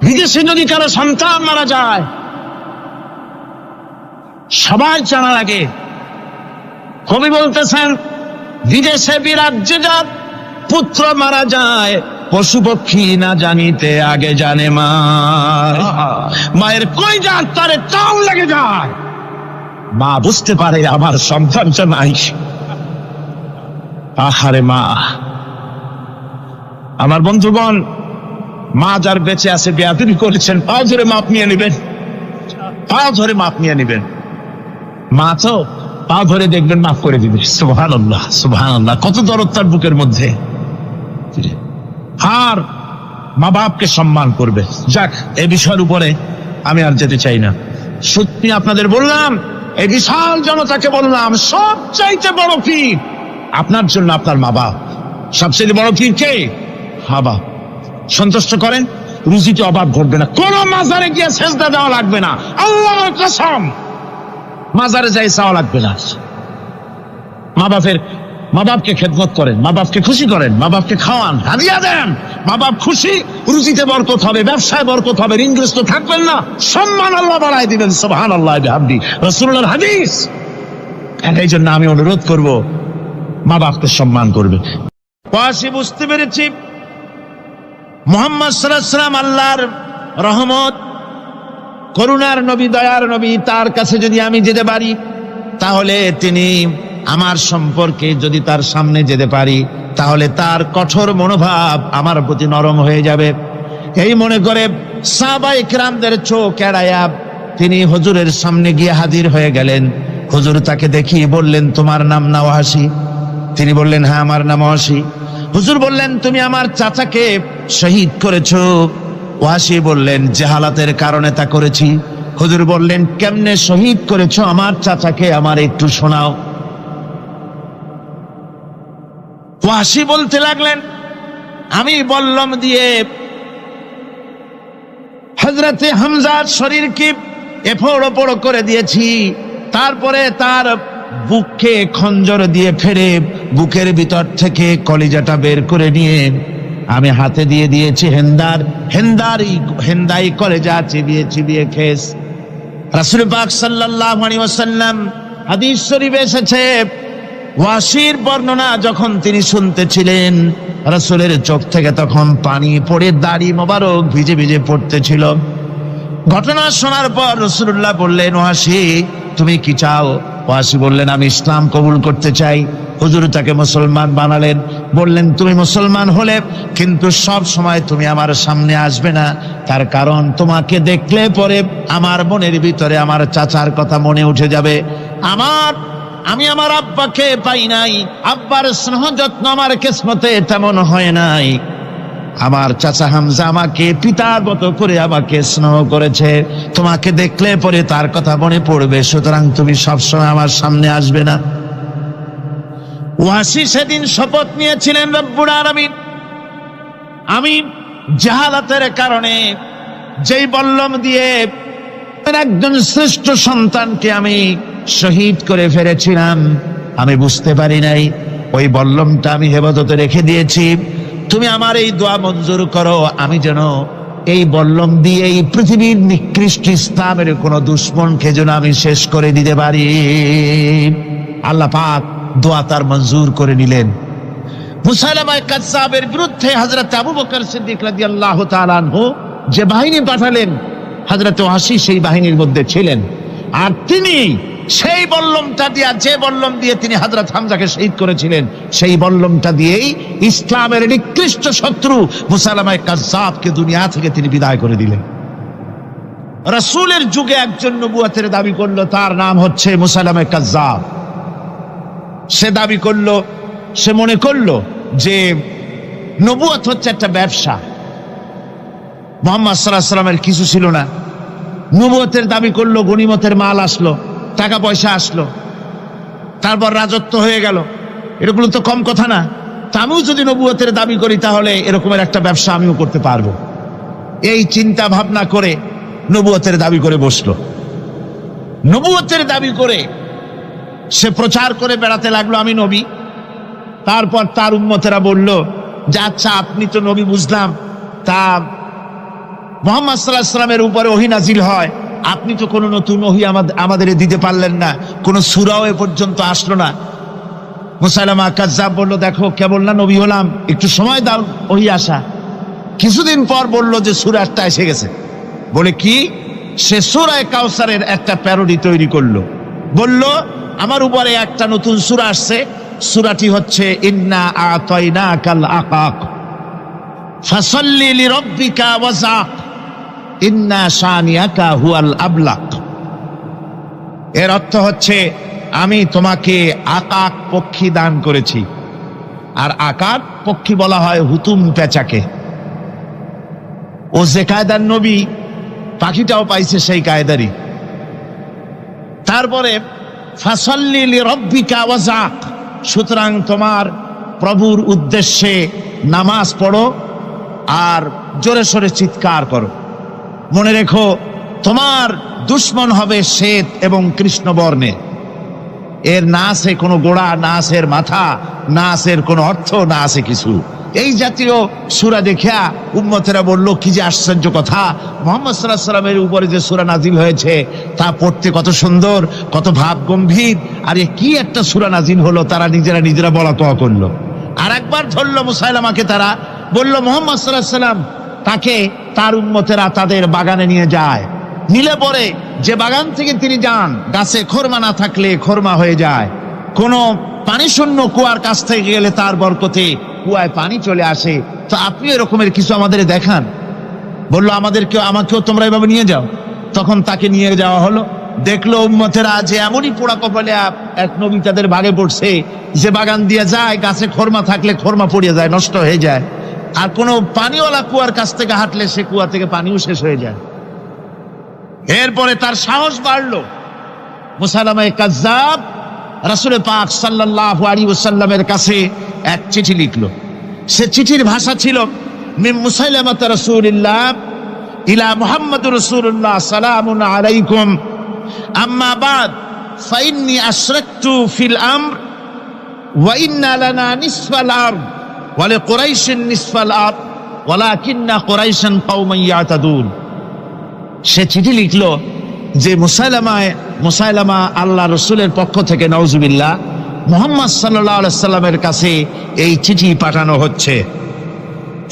বিদেশে যদি কারো সন্তান মারা যায়, সবাই জানার আগে কবি বলতেছেন, বিদেশে বিরাজ্যে যার পুত্র মারা যায়, পশু পক্ষী না জানিতে আগে জানে মা। মায়ের কই যান তারে টান লেগে যায়, মা বুঝতে পারে আমার সন্তানটা নাই। আহারে মা! আমার বন্ধুগণ, মা যার বেঁচে আছে বেয়াদবি করেছেন, পাও ধরে মাপ নিয়ে নেবেন, পাও ধরে মাপ নিয়ে নেবেন। মা তো পা ধরে দেখবেন, মাফ করে দিবে। সুবহানাল্লাহ, সুবহানাল্লাহ, কত দরদ তার বুকের মধ্যে। আর মা বাপকে সম্মান করবে। যাক, এই বিষয়ের উপরে আমি আর যেতে চাই না। সত্যি আপনাদের বললাম, এই বিশাল জনতাকে বললাম, সবচাইতে বড় পীর আপনার জন্য আপনার মা বাপ। সবচেয়ে বড় পীর কে? বাবা। সন্তুষ্ট করেন, রুজিতে অভাব ঘটবে না, কোন মাজারে গিয়ে সেজদা দেওয়া লাগবে না, আল্লাহর কসম মাজারে যাই চাওয়া লাগবে না। মা বাপকে খেদমত করেন, মা বাপকে খুশি করেন, মা বাপকে খাওয়ান, হাদিয়া দেন, মা বাপ খুশি, রুজিতে বরকত হবে, ব্যবসায় বরকত হবে, ঋণগ্রস্ত থাকবেন না, সম্মান আল্লাহ বাড়ায় দিবেন। সুবহানাল্লাহ বিহামদি, রাসূলুল্লাহর হাদিস। এই জন্য আমি অনুরোধ করব, মা বাপকে সম্মান করবে। ওয়াসি বুঝতে পেরেছি মুহাম্মদ সাল্লাল্লাহু আলাইহি ওয়াসাল্লাম আল্লাহর রহমত, করুণার নবী, দয়ার নবী, তার কাছে যদি আমি যেতে পারি তাহলে তিনি আমার সম্পর্কে, যদি তার সামনে যেতে পারি তাহলে তার কঠোর মনোভাব আমার প্রতি নরম হয়ে যাবে। এই মনে করে সাহাবায়ে কেরামদের চোখ এড়ায়া তিনি হুজুরের সামনে গিয়ে হাজির হয়ে গেলেন। হুজুর তাকে দেখিয়ে বললেন, তোমার নাম না ওয়াসি? তিনি বললেন, হ্যাঁ আমার নাম ওয়াসি। হুজুর বললেন, তুমি আমার চাচাকে শহীদ করেছো? ওয়াসি বললেন, জাহালাতের কারণে তা করেছি। হুজুর বললেন, কেমনে শহীদ করেছো আমার চাচাকে, আমার একটু শোনাও। ওয়াসি বলতে লাগলেন, আমি বল্লম দিয়ে হযরতে হামজার শরীরকে এফোড় ওপড় করে দিয়েছি, তারপরে তার বুককে খঞ্জর দিয়ে ফেরে বুকের ভিতর থেকে কলিজাটা বের করে নিয়ে আমি হাতে দিয়ে দিয়েছি হেন্দাই কলেজা চিবিয়ে চিবিয়ে খেস। রাসূল পাক সাল্লাল্লাহু আলাইহি ওয়াসাল্লাম, হাদিস শরীফে এসেছে, ওয়াসির বর্ণনা যখন তিনি শুনতেছিলেন রাসূলের চোখ থেকে তখন পানি পড়ে দাড়ি মোবারক ভিজে ভিজে পড়তেছিল। ঘটনা শোনার পর রাসূলুল্লাহ বললেন, ওয়াসি তুমি কি চাও? ওয়াসি বললেন, আমি ইসলাম কবুল করতে চাই। হুজুর তাকে মুসলমান বানালেন, বললেন, তুমি মুসলমান হলে কিন্তু সব সময় তুমি আমার সামনে আসবে না, তার কারণ তোমাকে দেখলে পরে আমার মনের ভিতরে আমার চাচার কথা মনে উঠে যাবে। আমি আমার আব্বাকে পাই নাই, আব্বার স্নেহ যত্ন আমার কিসমতে তেমন হয় নাই। আমার চাচা হামজা আমাকে পিতার মতো করে আমাকে স্নেহ করেছে, তোমাকে দেখলে পরে তার কথা মনে পড়বে, সুতরাং তুমি সবসময় আমার সামনে আসবে না। ওয়াসি সেদিন শপথ নিয়েছিলেন, রব্বুল আলামিন, আমি জাহালাতের কারণে যেই বল্লম দিয়ে একজন শ্রেষ্ঠ সন্তানকে আমি শহীদ করে ফেলেছিলাম, আমি বুঝতে পারি নাই, ওই বল্লমটা আমি হেফাজতে রেখে দিয়েছি। তুমি আমার এই দোয়া মঞ্জুর করো, আমি যেন এই বল্লম দিয়ে এই পৃথিবীর নিকৃষ্ট ইসলামের কোন দুশ্মনকে যেন আমি শেষ করে দিতে পারি। আল্লাহ পাক দোয়া তার মঞ্জুর করে নিলেন। মুসাইলামা কাযযাবের বিরুদ্ধে হযরত আবু বকর সিদ্দিক রাদিয়াল্লাহু তাআলা আনহু যে বাহিনী পাঠালেন, হযরত ওয়াসি সেই বাহিনীর মধ্যে ছিলেন। আর তিনি সেই বল্লমটা দিয়া, যে বল্লম দিয়ে তিনি হযরত হামজাকে শহীদ করেছিলেন, সেই বল্লমটা দিয়েই ইসলামের নিকৃষ্ট শত্রু মুসাইলামা কাযযাবকে দুনিয়া থেকে তিনি বিদায় করে দিলেন। রাসূলের যুগে একজন নবুয়তের দাবি করলো, তার নাম হচ্ছে মুসাইলামা কাযযাব। সে দাবি করলো, সে মনে করলো যে নবুয়ত হচ্ছে একটা ব্যবসা। মুহাম্মদ সাল্লাল্লাহু আলাইহি ওয়াসাল্লামের কিছু ছিল না, নবুয়তের দাবি করলো, গনিমতের মাল আসলো, টাকা পয়সা আসলো, তারপর রাজত্ব হয়ে গেল, এরকম তো কম কথা না। তা আমিও যদি নবুয়তের দাবি করি তাহলে এরকমের একটা ব্যবসা আমিও করতে পারবো। এই চিন্তা ভাবনা করে নবুয়তের দাবি করে বসলো। নবুয়তের দাবি করে সে প্রচার করে বেড়াতে লাগলো, আমি নবী। তারপর তার উম্মতেরা বলল যে, আচ্ছা আপনি তো নবী বুঝলাম, তা মুহাম্মদ সাল্লাল্লাহু আলাইহি ওয়াসাল্লামের উপরে ওহী নাজিল হয়, আপনি তো কোনো নতুন ওহী আমাদের দিতে পারলেন না, কোনো সূরাও এ পর্যন্ত আসলো না। মুসাইলামা কাযযাব বলল, দেখো কেবল না নবী হলাম, একটু সময় দাও ওহী আসা। কিছুদিন পর বলল যে সূরা একটা এসে গেছে। বলে কি? সে সূরা কাউসারের একটা প্যারোডি তৈরি করলো, বলল আমার উপরে একটা নতুন সূরা আসছে, সূরাটি হচ্ছে ইন্না আতাইনাকাল আকাক ফাসাল্লি লিরাব্বিকা ওয়াজাক ইন্না শানিয়াকা হুয়াল আবলাক। এর অর্থ হচ্ছে, আমি তোমাকে আকাক পক্ষী দান করেছি। আর আকাক পক্ষী বলা হয় হুতুম পেঁচাকে। ও যে কায়দার নবী, পাখিটাও পাইছে সেই কায়দারই। তারপরে ফাসাল্লি লিরাব্বিকা ওয়াজাক, সুতরাং তোমার প্রভুর উদ্দেশ্যে নামাজ পড়ো আর জোরে সোরে চিৎকার করো। মনে রেখো, তোমার দুশ্মন হবে শ্বেত এবং কৃষ্ণবর্ণে। এর না আছে কোনো গোড়া, না আছে এর মাথা, না আছে এর কোনো অর্থ, না আছে কিছু। এই জাতীয় সূরা দেখিয়া উম্মতেরা বলল, কি যে আশ্চর্য কথা, মুহাম্মদ সাল্লাল্লাহু আলাইহি ওয়াসাল্লামের উপরে যে সূরা নাজিল হয়েছে তা পড়তে কত সুন্দর, কত ভাব গম্ভীর, আর এ কি একটা সূরা নাজিল হলো। তারা নিজেরা বলা তোয়া করলো। আর একবার ধরলো মুসাইলামাকে, তারা বলল মুহাম্মদ সাল্লাল্লাহু আলাইহি ওয়াসাল্লাম তাকে তার উম্মতেরা তাদের বাগানে নিয়ে যায়। নিলে পরে যে বাগান থেকে তিনি যান, গাছে খোরমা না থাকলে খোরমা হয়ে যায়। কোনো পানি শূন্য কুয়ার কাছ থেকে গেলে তার বরকতে কুয়ায় পানি চলে আসে। তো আপনি এরকমের কিছু আমাদের দেখান। বললো আমাকেও তোমরা এভাবে নিয়ে যাও। তখন তাকে নিয়ে যাওয়া হলো। দেখলো উম্মতেরা যে এমনই পোড়া কপালে এক নবী তাদের ভাগে পড়ছে, যে বাগান দিয়ে যায়, গাছে খোরমা থাকলে খোরমা পড়িয়ে যায়, নষ্ট হয়ে যায়। আর কোনো পানিওয়ালা কুয়ার কাছ থেকে হাঁটলে সে কুয়া থেকে পানিও শেষ হয়ে যায়। এরপরে তার সাহস বাড়লো। মুসাইলামা কাজ্জাব রাসূল পাক সাল্লাল্লাহু আলাইহি ওয়াসাল্লামের কাছে এক চিঠি লিখলো। সে চিঠির ভাষা ছিল, মিন মুসাইলামা রাসূলিল্লাহ ইলা মুহাম্মাদুর রাসূলুল্লাহ সালামুন আলাইকুম আম্মা বাদ ফাইন্নী আশরাকতু ফিল আমর ওয়া ইন্না লানা নিসফাল আরদ ওয়া লিকুরাইশিন নিসফাল আরদ ওয়ালাকিন্না কুরাইশান কওমান ইয়াতাদুন। সে চিঠি লিখলো যে মুসাইলামা আল্লাহ রসুলের পক্ষ থেকে নাউজুবিল্লাহ মুহাম্মদ সাল্লাল্লাহু আলাইহি সাল্লামের কাছে এই চিঠি পাঠানো হচ্ছে।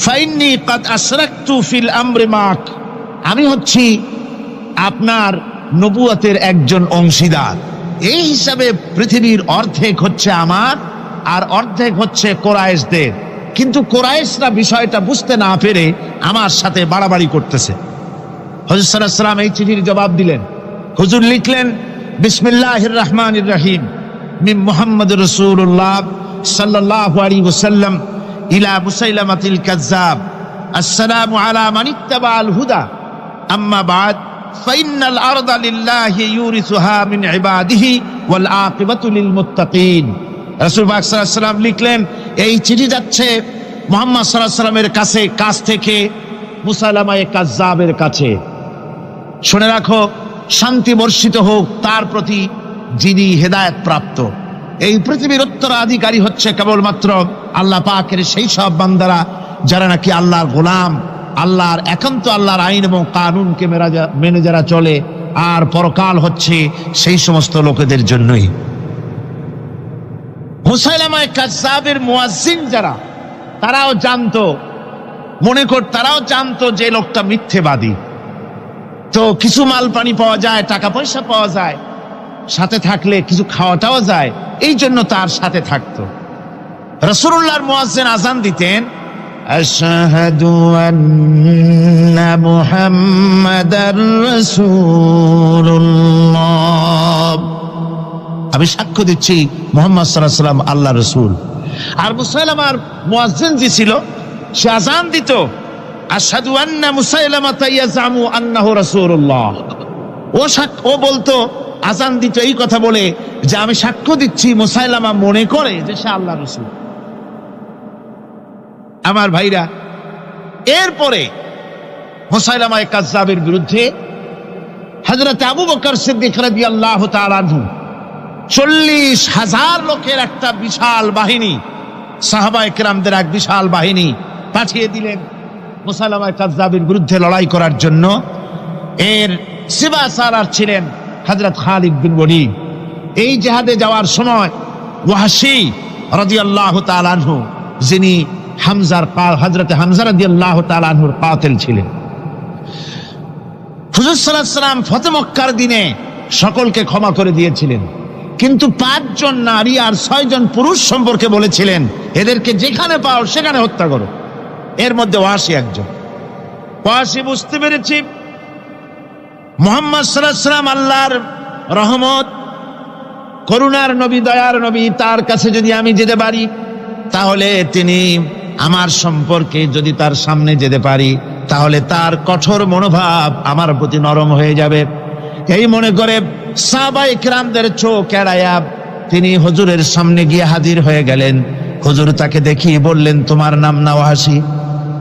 ফাইন্নী কাদ আশরাকতু ফিল আমরি মাক, আমি হচ্ছি আপনার নবুয়তের একজন অংশীদার। এই হিসাবে পৃথিবীর অর্ধেক হচ্ছে আমার আর অর্ধেক হচ্ছে কোরাইশদের। কিন্তু কোরাইশরা বিষয়টা বুঝতে না পেরে আমার সাথে বাড়াবাড়ি করতেছে। হুজুর সাল্লাল্লাহু আলাইহি ওয়াসাল্লাম এই চিঠির জবাব দিলেন। হুজুর লিখলেন, বিসমিল্লাহির রহমানির রহিম মিন মুহাম্মাদুর রাসূলুল্লাহ সাল্লাল্লাহু আলাইহি ওয়াসাল্লাম ইলা মুসাইলামাতিল কাজ্জাব আসসালামু আলা মান ইত্তাবাআল হুদা আম্মা বাদ ফাইন্নাল আরদা লিল্লাহি ইউরিসুহা মিন ইবাদিহি ওয়াল আকিবাতু লিল মুত্তাকিন। রাসূল পাক সাল্লাল্লাহু আলাইহি ওয়াসাল্লাম লিখলেন, এই চিঠি যাচ্ছে মুহাম্মদ সাল্লাল্লাহু আলাইহি ওয়াসাল্লামের কাছ থেকে মুসাইলামা কাজ্জাবের কাছে। শুনে রাখো, শান্তি বর্ষিত হোক তার প্রতি যিনি হেদায়েত প্রাপ্ত। এই পৃথিবীর উত্তরাধিকারী হচ্ছে কেবলমাত্র আল্লাহ পাকের সেই সব বান্দারা যারা নাকি আল্লাহর গোলাম, আল্লাহর একান্ত আল্লাহর আইন এবং কানুনকে মেনে যারা চলে। আর পরকাল হচ্ছে সেই সমস্ত লোকেদের জন্যই। মুসাইলামা কাজ্জাবের মুয়াজ্জিন যারা, তারাও জানতো, তারাও জানতো যে লোকটা মিথ্যেবাদী। তো কিছু মাল পানি পাওয়া যায়, টাকা পয়সা পাওয়া যায়, সাথে থাকলে কিছু খাওয়াটাও যায়, এই জন্য তার সাথে থাকতো। রাসূলুল্লাহর মুয়াজ্জিন আযান দিতেন, আশহাদু আন্না মুহাম্মাদার রাসূলুল্লাহ, আমি সাক্ষ্য দিচ্ছি মুহাম্মদ সাল্লাল্লাহু আলাইহি ওয়াসাল্লাম আল্লাহর রাসূল। আর মুসাইলামার মুয়াজ্জিন যে ছিল, সে আযান দিত, আশহাদু আন্না মুসাইলামাতা ইয়াজামু আন্নাহু রাসূলুল্লাহ। ও বলতো, আযান দিত এই কথা বলে যে আমি সাক্ষ্য দিচ্ছি মুসাইলামা মনে করে যে সে আল্লাহর রাসূল। আমার ভাইরা, এরপরে মুসাইলামা কাজ্জাবের বিরুদ্ধে হযরত আবু বকর সিদ্দিক রাদিয়াল্লাহু তাআলা আনহু 40,000 লোকের একটা বিশাল বাহিনী, সাহাবায়ে কেরামদের এক বিশাল বাহিনী পাঠিয়ে দিলেন মুসাইলামা কাজ্জাবের বিরুদ্ধে লড়াই করার জন্য। এর সিবাসারার ছিলেন হযরত খালিদ বিন ওয়ালিদ। এই জিহাদে যাওয়ার সময় ওয়াহশী রাদিয়াল্লাহু তাআলা আনহু, যিনি হযরত হামজা রাদিয়াল্লাহু তাআলা আনহুর কাতিল ছিলেন। হুজুর সাল্লাল্লাহু আলাইহি ওয়াসাল্লাম ফতহ মক্কার দিনে সকলকে ক্ষমা করে দিয়েছিলেন, কিন্তু 5 জন নারী আর 6 জন পুরুষ সম্পর্কে বলেছিলেন, এদেরকে যেখানে পাও সেখানে হত্যা করো। এর মধ্যে ওয়াহশী একজন। ওয়াহশী বুঝতে পেরেছি মুহাম্মদ সাল্লাল্লাহু আলাইহি ওয়াসাল্লাম আল্লাহর রহমত, করুণার নবী, দয়ার নবী, তার কাছে যদি আমি যেতে পারি তাহলে তিনি আমার সম্পর্কে, যদি তার সামনে যেতে পারি তাহলে তার কঠোর মনোভাব আমার প্রতি নরম হয়ে যাবে। এই মনে করে সাহাবায়ে কেরামদের চোখ এড়ায়া তিনি হুজুরের সামনে গিয়ে হাজির হয়ে গেলেন। হুজুর তাকে দেখিয়ে বললেন, তোমার নাম না ওয়াসি?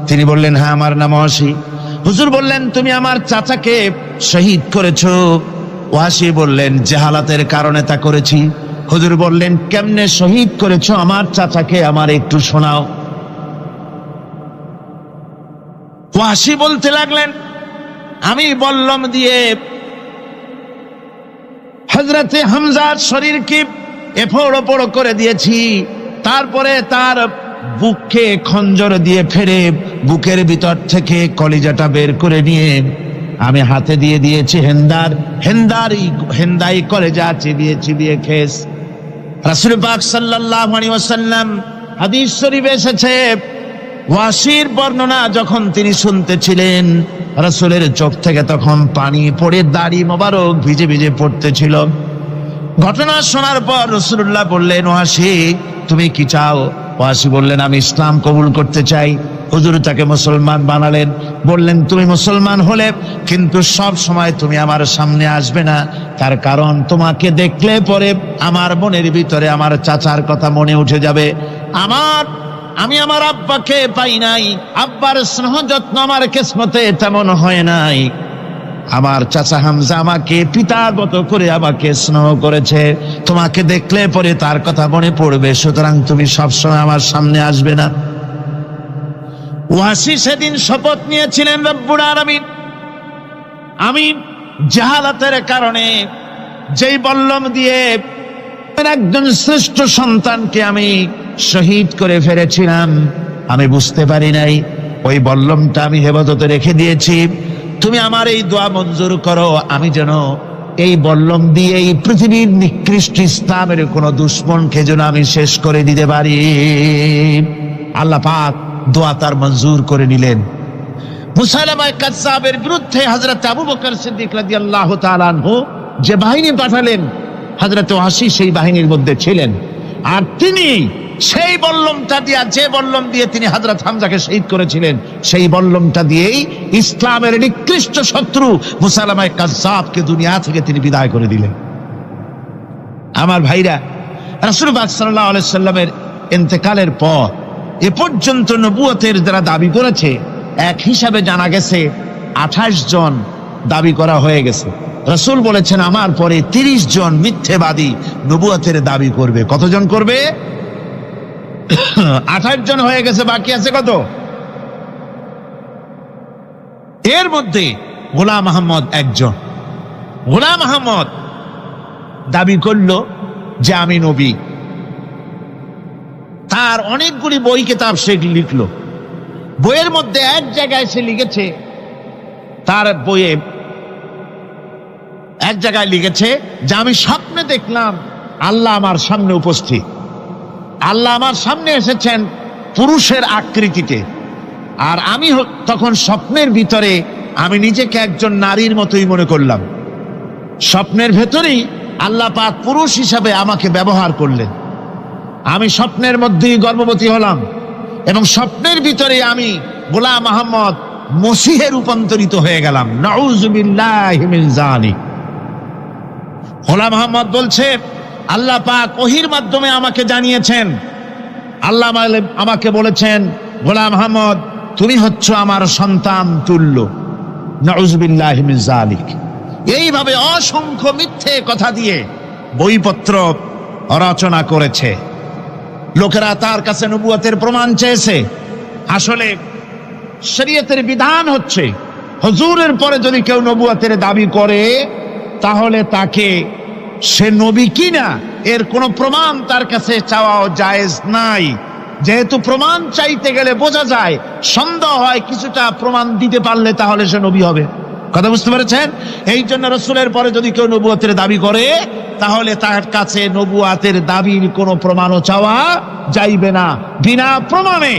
তিনি বললেন, হ্যাঁ আমার নাম ওয়াসি। হুজুর বললেন, তুমি আমার চাচাকে শহীদ করেছো? ওয়াসি বললেন, জাহালাতের কারণে তা করেছি। হুজুর বললেন, কেমনে শহীদ করেছো আমার চাচাকে, আমার একটু শোনাও। ওয়াসি বলতে লাগলেন, আমি বল্লম দিয়ে হযরতে হামজার শরীরকে এফোড় ওপড় করে দিয়েছি, তারপরে তার বুককে খঞ্জর দিয়ে ফেরে বুকের ভিতর থেকে কলিজাটা বের করে নিয়ে আমি হাতে দিয়ে দিয়েছি হেন্দাই কলেজা চিবিয়ে চিবিয়ে খেস। রাসূল পাক সাল্লাল্লাহু আলাইহি ওয়াসাল্লাম হাদিস শরীফে এসেছে, ওয়াসির বর্ণনা যখন তিনি শুনতেছিলেন, রাসূলের চোখ থেকে তখন পানি পড়ে দাড়ি মোবারক ভিজে ভিজে পড়তেছিল। ঘটনা শোনার পর রাসূলুল্লাহ বললেন, ওয়াসি তুমি কি চাও? ওয়াসি বললেন, আমি ইসলাম কবুল করতে চাই। হুজুর তাকে মুসলমান বানালেন। বললেন, তুমি মুসলমান হলে কিন্তু সব সময় তুমি আমার সামনে আসবে না, তার কারণ তোমাকে দেখলে পরে আমার মনের ভিতরে আমার চাচার কথা মনে উঠে যাবে। আমি আমার আব্বাকে পাই নাই, আব্বার স্নেহ যত্ন আমার কিসমতে তেমন হয় নাই। আমার চাচা হামজা আমাকে পিতার মতো করে আমাকে স্নেহ করেছে, তোমাকে দেখলে পরে তার কথা মনে পড়বে, সুতরাং তুমি সবসময় আমার সামনে আসবে না। ওয়াসি সেদিন শপথ নিয়েছিলেন, রব্বুল আলামিন আমি জাহালাতের কারণে যেই বল্লম দিয়ে একজন শ্রেষ্ঠ সন্তানকে আমি শহীদ করে ফেলেছিলাম, আমি বুঝতে পারি নাই, ওই বল্লমটা আমি হেফাজতে রেখে দিয়েছি। তুমি আমার এই দোয়া মঞ্জুর করো, আমি যেন এই বল্লম দিয়ে এই পৃথিবীর নিকৃষ্ট ইসলামের কোন দুশ্মনকে যেন আমি শেষ করে দিতে পারি। আল্লাহ পাক দোয়া তার মঞ্জুর করে নিলেন। মুসাইলামা কাযযাবের বিরুদ্ধে হযরত আবু বকর সিদ্দিক রাদিয়াল্লাহু তাআলা আনহু যে বাহিনী পাঠালেন, হযরত ওয়াসি সেই বাহিনীর মধ্যে ছিলেন। আর তিনি সেই বল্লমটা দিয়ে, যে বল্লম দিয়ে তিনি হযরত হামজাকে শহীদ করেছিলেন, সেই বল্লমটা দিয়েই ইসলামের নিকৃষ্ট শত্রু মুসাইলামা কাযযাবকে দুনিয়া থেকে তিনি বিদায় করে দিলেন। আমার ভাইরা, রাসূল পাক সাল্লাল্লাহু আলাইহি সাল্লামের ইন্তেকালের পর এ পর্যন্ত নবুয়তের যারা দাবি করেছে, এক হিসাবে জানা গেছে 28 জন দাবি করা হয়ে গেছে। রাসূল বলেছেন, আমার পরে 30 জন মিথ্যেবাদী নবুয়তের দাবি করবে। কতজন করবে? 28 জন হয়ে গেছে, বাকি আছে কত? এর মধ্যে গোলাম আহমদ একজন। গোলাম আহমদ দাবি করলো যে আমি নবী। তার অনেকগুলি বই কিতাব সে লিখলো। বইয়ের মধ্যে এক জায়গায় সে লিখেছে, তার বইয়ে এক জায়গায় লিখেছে যে আমি স্বপ্নে দেখলাম আল্লাহ আমার সামনে উপস্থিত। আল্লাহ আমার সামনে এসেছেন পুরুষের আকৃতিতে, আর আমি তখন স্বপ্নের ভিতরে আমি নিজেকে একজন নারীর মতোই মনে করলাম। স্বপ্নের ভেতরেই আল্লাহ পাক পুরুষ হিসাবে আমাকে ব্যবহার করলেন। আমি স্বপ্নের মধ্যেই গর্ভবতী হলাম এবং স্বপ্নের ভিতরে আমি গোলাম আহমদ মসিহে রূপান্তরিত হয়ে গেলাম। নাউযুবিল্লাহি মিন যালিক। গোলাম আহমদ বলছে, আল্লাহ পাক ওহীর মাধ্যমে আমাকে জানিয়েছেন, আল্লাহ আমাকে বলেছেন, গোলাম আহমদ তুমি হচ্ছ আমার সন্তান তুল্য। নাউযুবিল্লাহি মিন যালিক। এইভাবে অসংখ্য মিথ্যে কথা দিয়ে বইপত্র রচনা করেছে। লোকেরা তার কাছে নবুয়তের প্রমাণ চেয়েছে। আসলে শরীয়তের বিধান হচ্ছে, হুজুরের পরে যদি কেউ নবুয়তের দাবি করে, তাহলে তাকে সে নবী কিনা এর কোনো প্রমাণ তার কাছে চাওয়াও জায়েজ নাই। যেহেতু প্রমাণ চাইতে গেলে বোঝা যায়, সন্দেহ হয়, কিছুটা প্রমাণ দিতে পারলে তাহলে সে নবী হবে। কথা বুঝতে পেরেছেন? এই জন্য রাসূলের পরে যদি কেউ নবুয়তের দাবি করে, তাহলে তার কাছে নবুয়তের দাবির কোনো প্রমাণও চাওয়া যাইবে না। বিনা প্রমাণে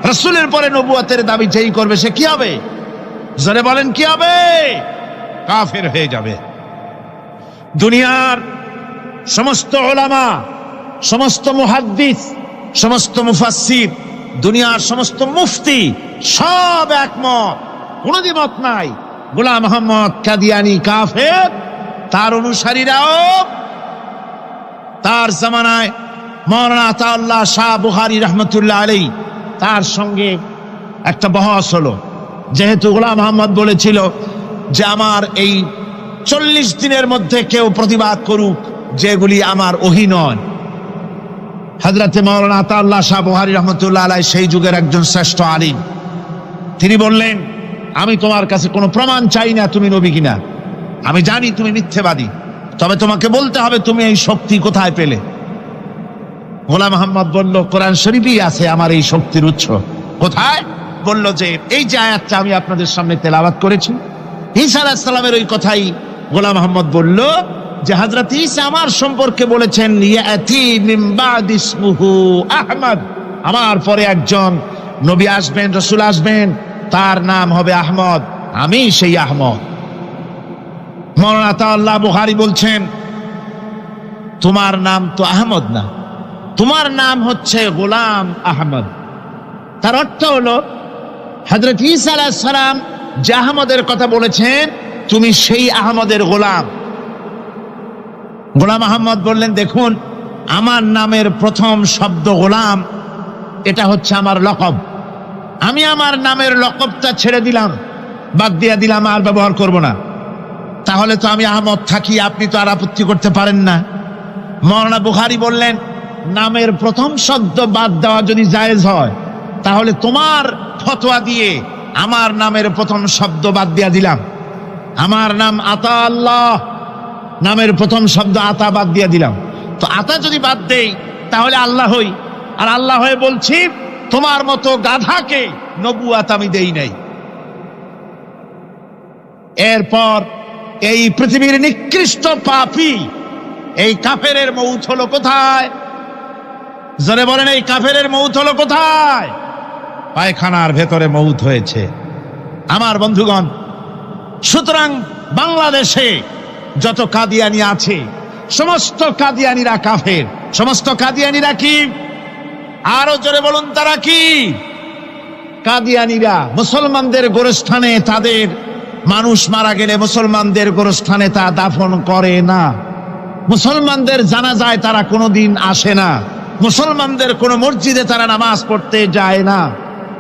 রাসূলের পরে নবুয়তের দাবি যেই করবে সে কি হবে? জোরে বলেন, কি হবে? কাফের হয়ে যাবে। দুনিয়ার সমস্ত উলামা, সমস্ত মুহাদ্দিস, সমস্ত মুফাসসির, দুনিয়ার সমস্ত মুফতি সব একমত, কোনো দ্বিমত নাই, গোলাম আহমদ কাদিয়ানী কাফের, তার অনুসারীরাও তার জামানায় মাওলানা আতাউল্লাহ শাহ বুখারী রহমতুল্লাহ আলাইহি তার সঙ্গে একটা বহস হলো। যেহেতু গোলাম মোহাম্মদ বলেছিল যে আমার এই 40 দিনের মধ্যে কেউ প্রতিবাদ করুক যেগুলি আমার ওহী নয়। হযরতে মাওলানা আতাউল্লাহ শাহ বুখারী রহমতুল্লাহ আলাইহি সেই যুগের একজন শ্রেষ্ঠ আলিম। তিনি বললেন, আমি তোমার কাছে কোনো প্রমাণ চাই না তুমি নবী কিনা, আমি জানি তুমি মিথ্যেবাদী, তবে তোমাকে বলতে হবে তুমি এই শক্তি কোথায় পেলে। গোলাম মোহাম্মদ বলল, কোরআন শরীফই আছে আমার এই শক্তির উৎস। কোথায়? বলল যে এই যে আয়াতটা আমি আপনাদের সামনে তেলাওয়াত করেছি, ঈসা আলাইহিস সালামের ওই কথাই গোলাম মোহাম্মদ বলল যে হযরত ঈসা আমার সম্পর্কে বলেছেন, ইয়াতি মিন বাদি ইসমুহু আহমদ, আমার পরে একজন নবী আসবেন, রাসূল আসবেন, তার নাম হবে আহমদ, আমি সেই আহমদ। মাওলানা আতাউল্লাহ বুখারী বলছেন, তোমার নাম তো আহমদ না, তোমার নাম হচ্ছে গোলাম আহমদ। তার অর্থ হলো হযরত ঈসা আলাইহিস সালাম যে আহমদের কথা বলেছেন তুমি সেই আহমদের গোলাম। গোলাম আহমদ বললেন, দেখুন আমার নামের প্রথম শব্দ গোলাম, এটা হচ্ছে আমার লকব, আমি আমার নামের লকবটা ছেড়ে দিলাম, বাদ দিয়ে দিলাম, আর ব্যবহার করব না। তাহলে তো আমি আহমদ থাকি, আপনি তো আর আপত্তি করতে পারেন না। মাওলানা বুখারী বললেন, নামের প্রথম শব্দ বাদ দেওয়া যদি জায়েজ হয় তাহলে তোমার ফতোয়া দিয়ে আমার নামের প্রথম শব্দ বাদ দিয়ে দিলাম। আমার নাম আতা আল্লাহ, নামের প্রথম শব্দ আতা বাদ দিয়ে দিলাম। তো আতা যদি বাদ দেই তাহলে আল্লাহ হই, আর আল্লাহ হয়ে বলছি তোমার মতো গাধাকে নবুয়াত আমি দেই নাই। এরপর এই পৃথিবীর নিকৃষ্ট পাপী এই কাফেরের মৌত হলো কোথায়? জোরে বলেন, এই কাফেরের মৌত হলো কোথায়? পায়খানার ভেতরে মৌত হয়েছে। আমার বন্ধুগণ, সুতরাং বাংলাদেশে যত কাদিয়ানি আছে সমস্ত কাদিয়ানিরা কাফের। সমস্ত কাদিয়ানিরা কি? আরো জোরে বলুন, তারা কি? কাদিয়ানিরা মুসলমানদের গোরস্থানে, তাদের মানুষ মারা গেলে মুসলমানদের গোরস্থানে তা দাফন করে না, মুসলমানদের জানাজায় তারা কোনোদিন আসে না, মুসলমানদের কোন মসজিদে তারা নামাজ পড়তে যায় না,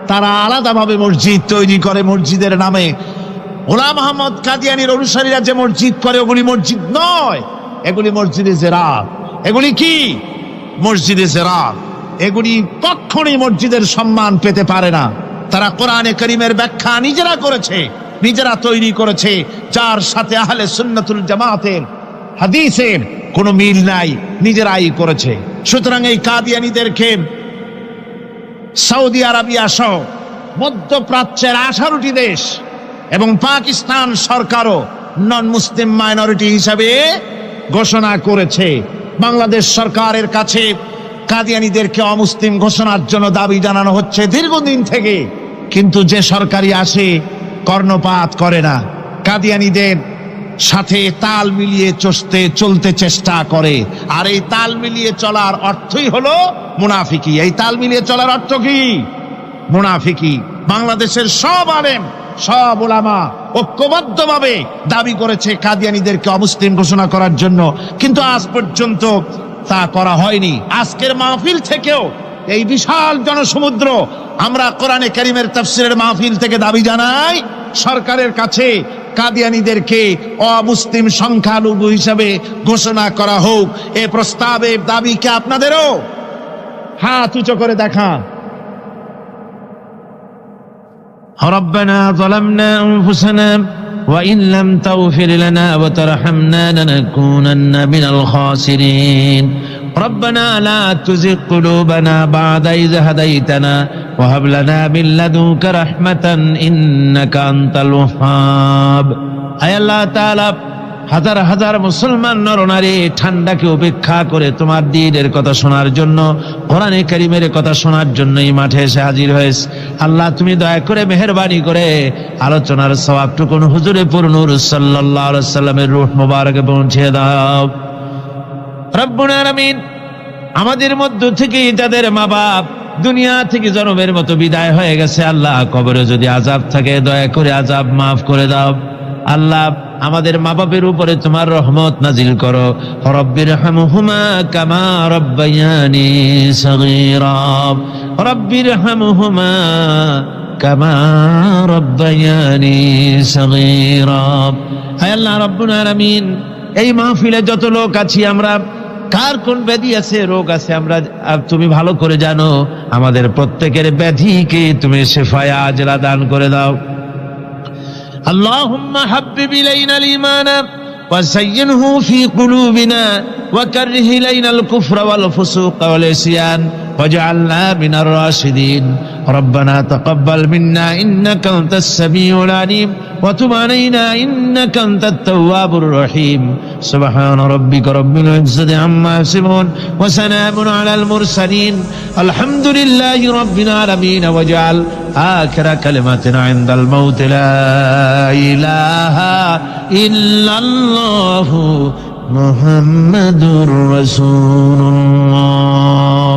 তারা আলাদাভাবে মসজিদ তৈরি করে মসজিদের নামে। গোলাম মোহাম্মদ কাদিয়ানির অনুসারীরা যে মসজিদ করে ওগুলি মসজিদ নয়, এগুলি মসজিদে জেরাত। এগুলি কি? মসজিদে জেরাত। এগুলি কখনোই মসজিদের সম্মান পেতে পারে না। তারা কোরআনে কারীমের ব্যাখ্যা নিজেরা করেছে, নিজেরা তৈরি করেছে, যার সাথে আহলে সুন্নাতুল জামাতের হাদিসের কোনো মিল নাই, নিজেরাই করেছে। সুতরাং এই কাদিয়ানীদেরকে সৌদি আরবিয়া সহ মধ্যপ্রাচ্যের 18টি দেশ এবং পাকিস্তান সরকারও নন মুসলিম মাইনরিটি হিসাবে ঘোষণা করেছে। বাংলাদেশ সরকারের কাছে কাদিয়ানীদেরকে অমুসলিম ঘোষণার জন্য দাবি জানানো হচ্ছে দীর্ঘদিন থেকে, কিন্তু যে সরকারি আসে কর্ণপাত করে না, কাদিয়ানীদের সাথে তাল মিলিয়ে চলতে চেষ্টা করে। আর এই তাল মিলিয়ে চলার অর্থই হলো মুনাফিকি। এই তাল মিলিয়ে চলার অর্থ কি? মুনাফিকি। বাংলাদেশের সব আলেম, সব উলামা ঐক্যবদ্ধভাবে দাবি করেছে কাদিয়ানীদেরকে অমুসলিম ঘোষণা করার জন্য, কিন্তু আজ পর্যন্ত তা করা হয়নি। আজকের মাহফিল থেকেও এই বিশাল জনসমুদ্র, আমরা কোরআনে কারীমের তাফসীরের মাহফিল থেকে দাবি জানাই সরকারের কাছে কাদিয়ানীদেরকে অমুসলিম সংখ্যালঘু হিসাবে ঘোষণা করা হোক। এ প্রস্তাবে দাবি কি আপনাদেরও? হাত উঁচু করে দেখা। রব্বানা যালামনা আনফুসানা ওয়া ইন লাম তাগফির লানা ওয়া তারহামনা লানাকুনান্না মিনাল খাসিরিন। ربنا لا تزغ قلوبنا بعد إذ هديتنا وهب لنا من لدنك رحمة إنك أنت الوهاب। আয় আল্লাহ তাআলা, হাজার হাজার মুসলমান নরনারী ঠান্ডাকে উপেক্ষা করে তোমার দ্বীনের কথা শোনার জন্য, কোরআনে কারীমের কথা শোনার জন্য এই মাঠে এসে হাজির হয়েছে। আল্লাহ তুমি দয়া করে মেহেরবানি করে আলোচনার সওয়াবটুকু হুজুরে পুরনূর সাল্লাল্লাহু আলাইহি ওয়াসাল্লামের রূহ মুবারকে পৌঁছে দাও। রব্বুল আলামিন, আমাদের মধ্য থেকে যাদের মা বাপ দুনিয়া থেকে জন্মের মতো বিদায় হয়ে গেছে, আল্লাহ কবরে যদি আযাব থাকে দয়া করে আযাব মাফ করে দাও। আল্লাহ আমাদের মা বাপের উপরে তোমার রহমত নাজিল করো। রব্বিরহামহুমা কামা রব্বায়ানি সগীরা, রব্বিরহামহুমা কামা রব্বায়ানি সগীরা। হায় আল্লাহ রাব্বুল আলামিন, এই মাহফিলে যত লোক আছি আমরা, কার কোন ব্যাধি আছে, রোগ আছে, আমরা তুমি ভালো করে জানো। আমাদের প্রত্যেকের ব্যাধিকে তুমি শিফায়ে আজলা দান করে দাও। اللهم حبب إلينا الإيمان وزينه في قلوبنا وكره إلينا الكفر والفسوق والعصيان واجعلنا من الراشدين. ربنا تقبل منا إنك أنت السميع العليم وتب علينا إنك أنت التواب الرحيم. سبحان ربك رب العزة عما يصفون وسلام على المرسلين الحمد لله رب العالمين. واجعل آخر كلمتنا عند الموت لا إله إلا الله محمد رسول الله.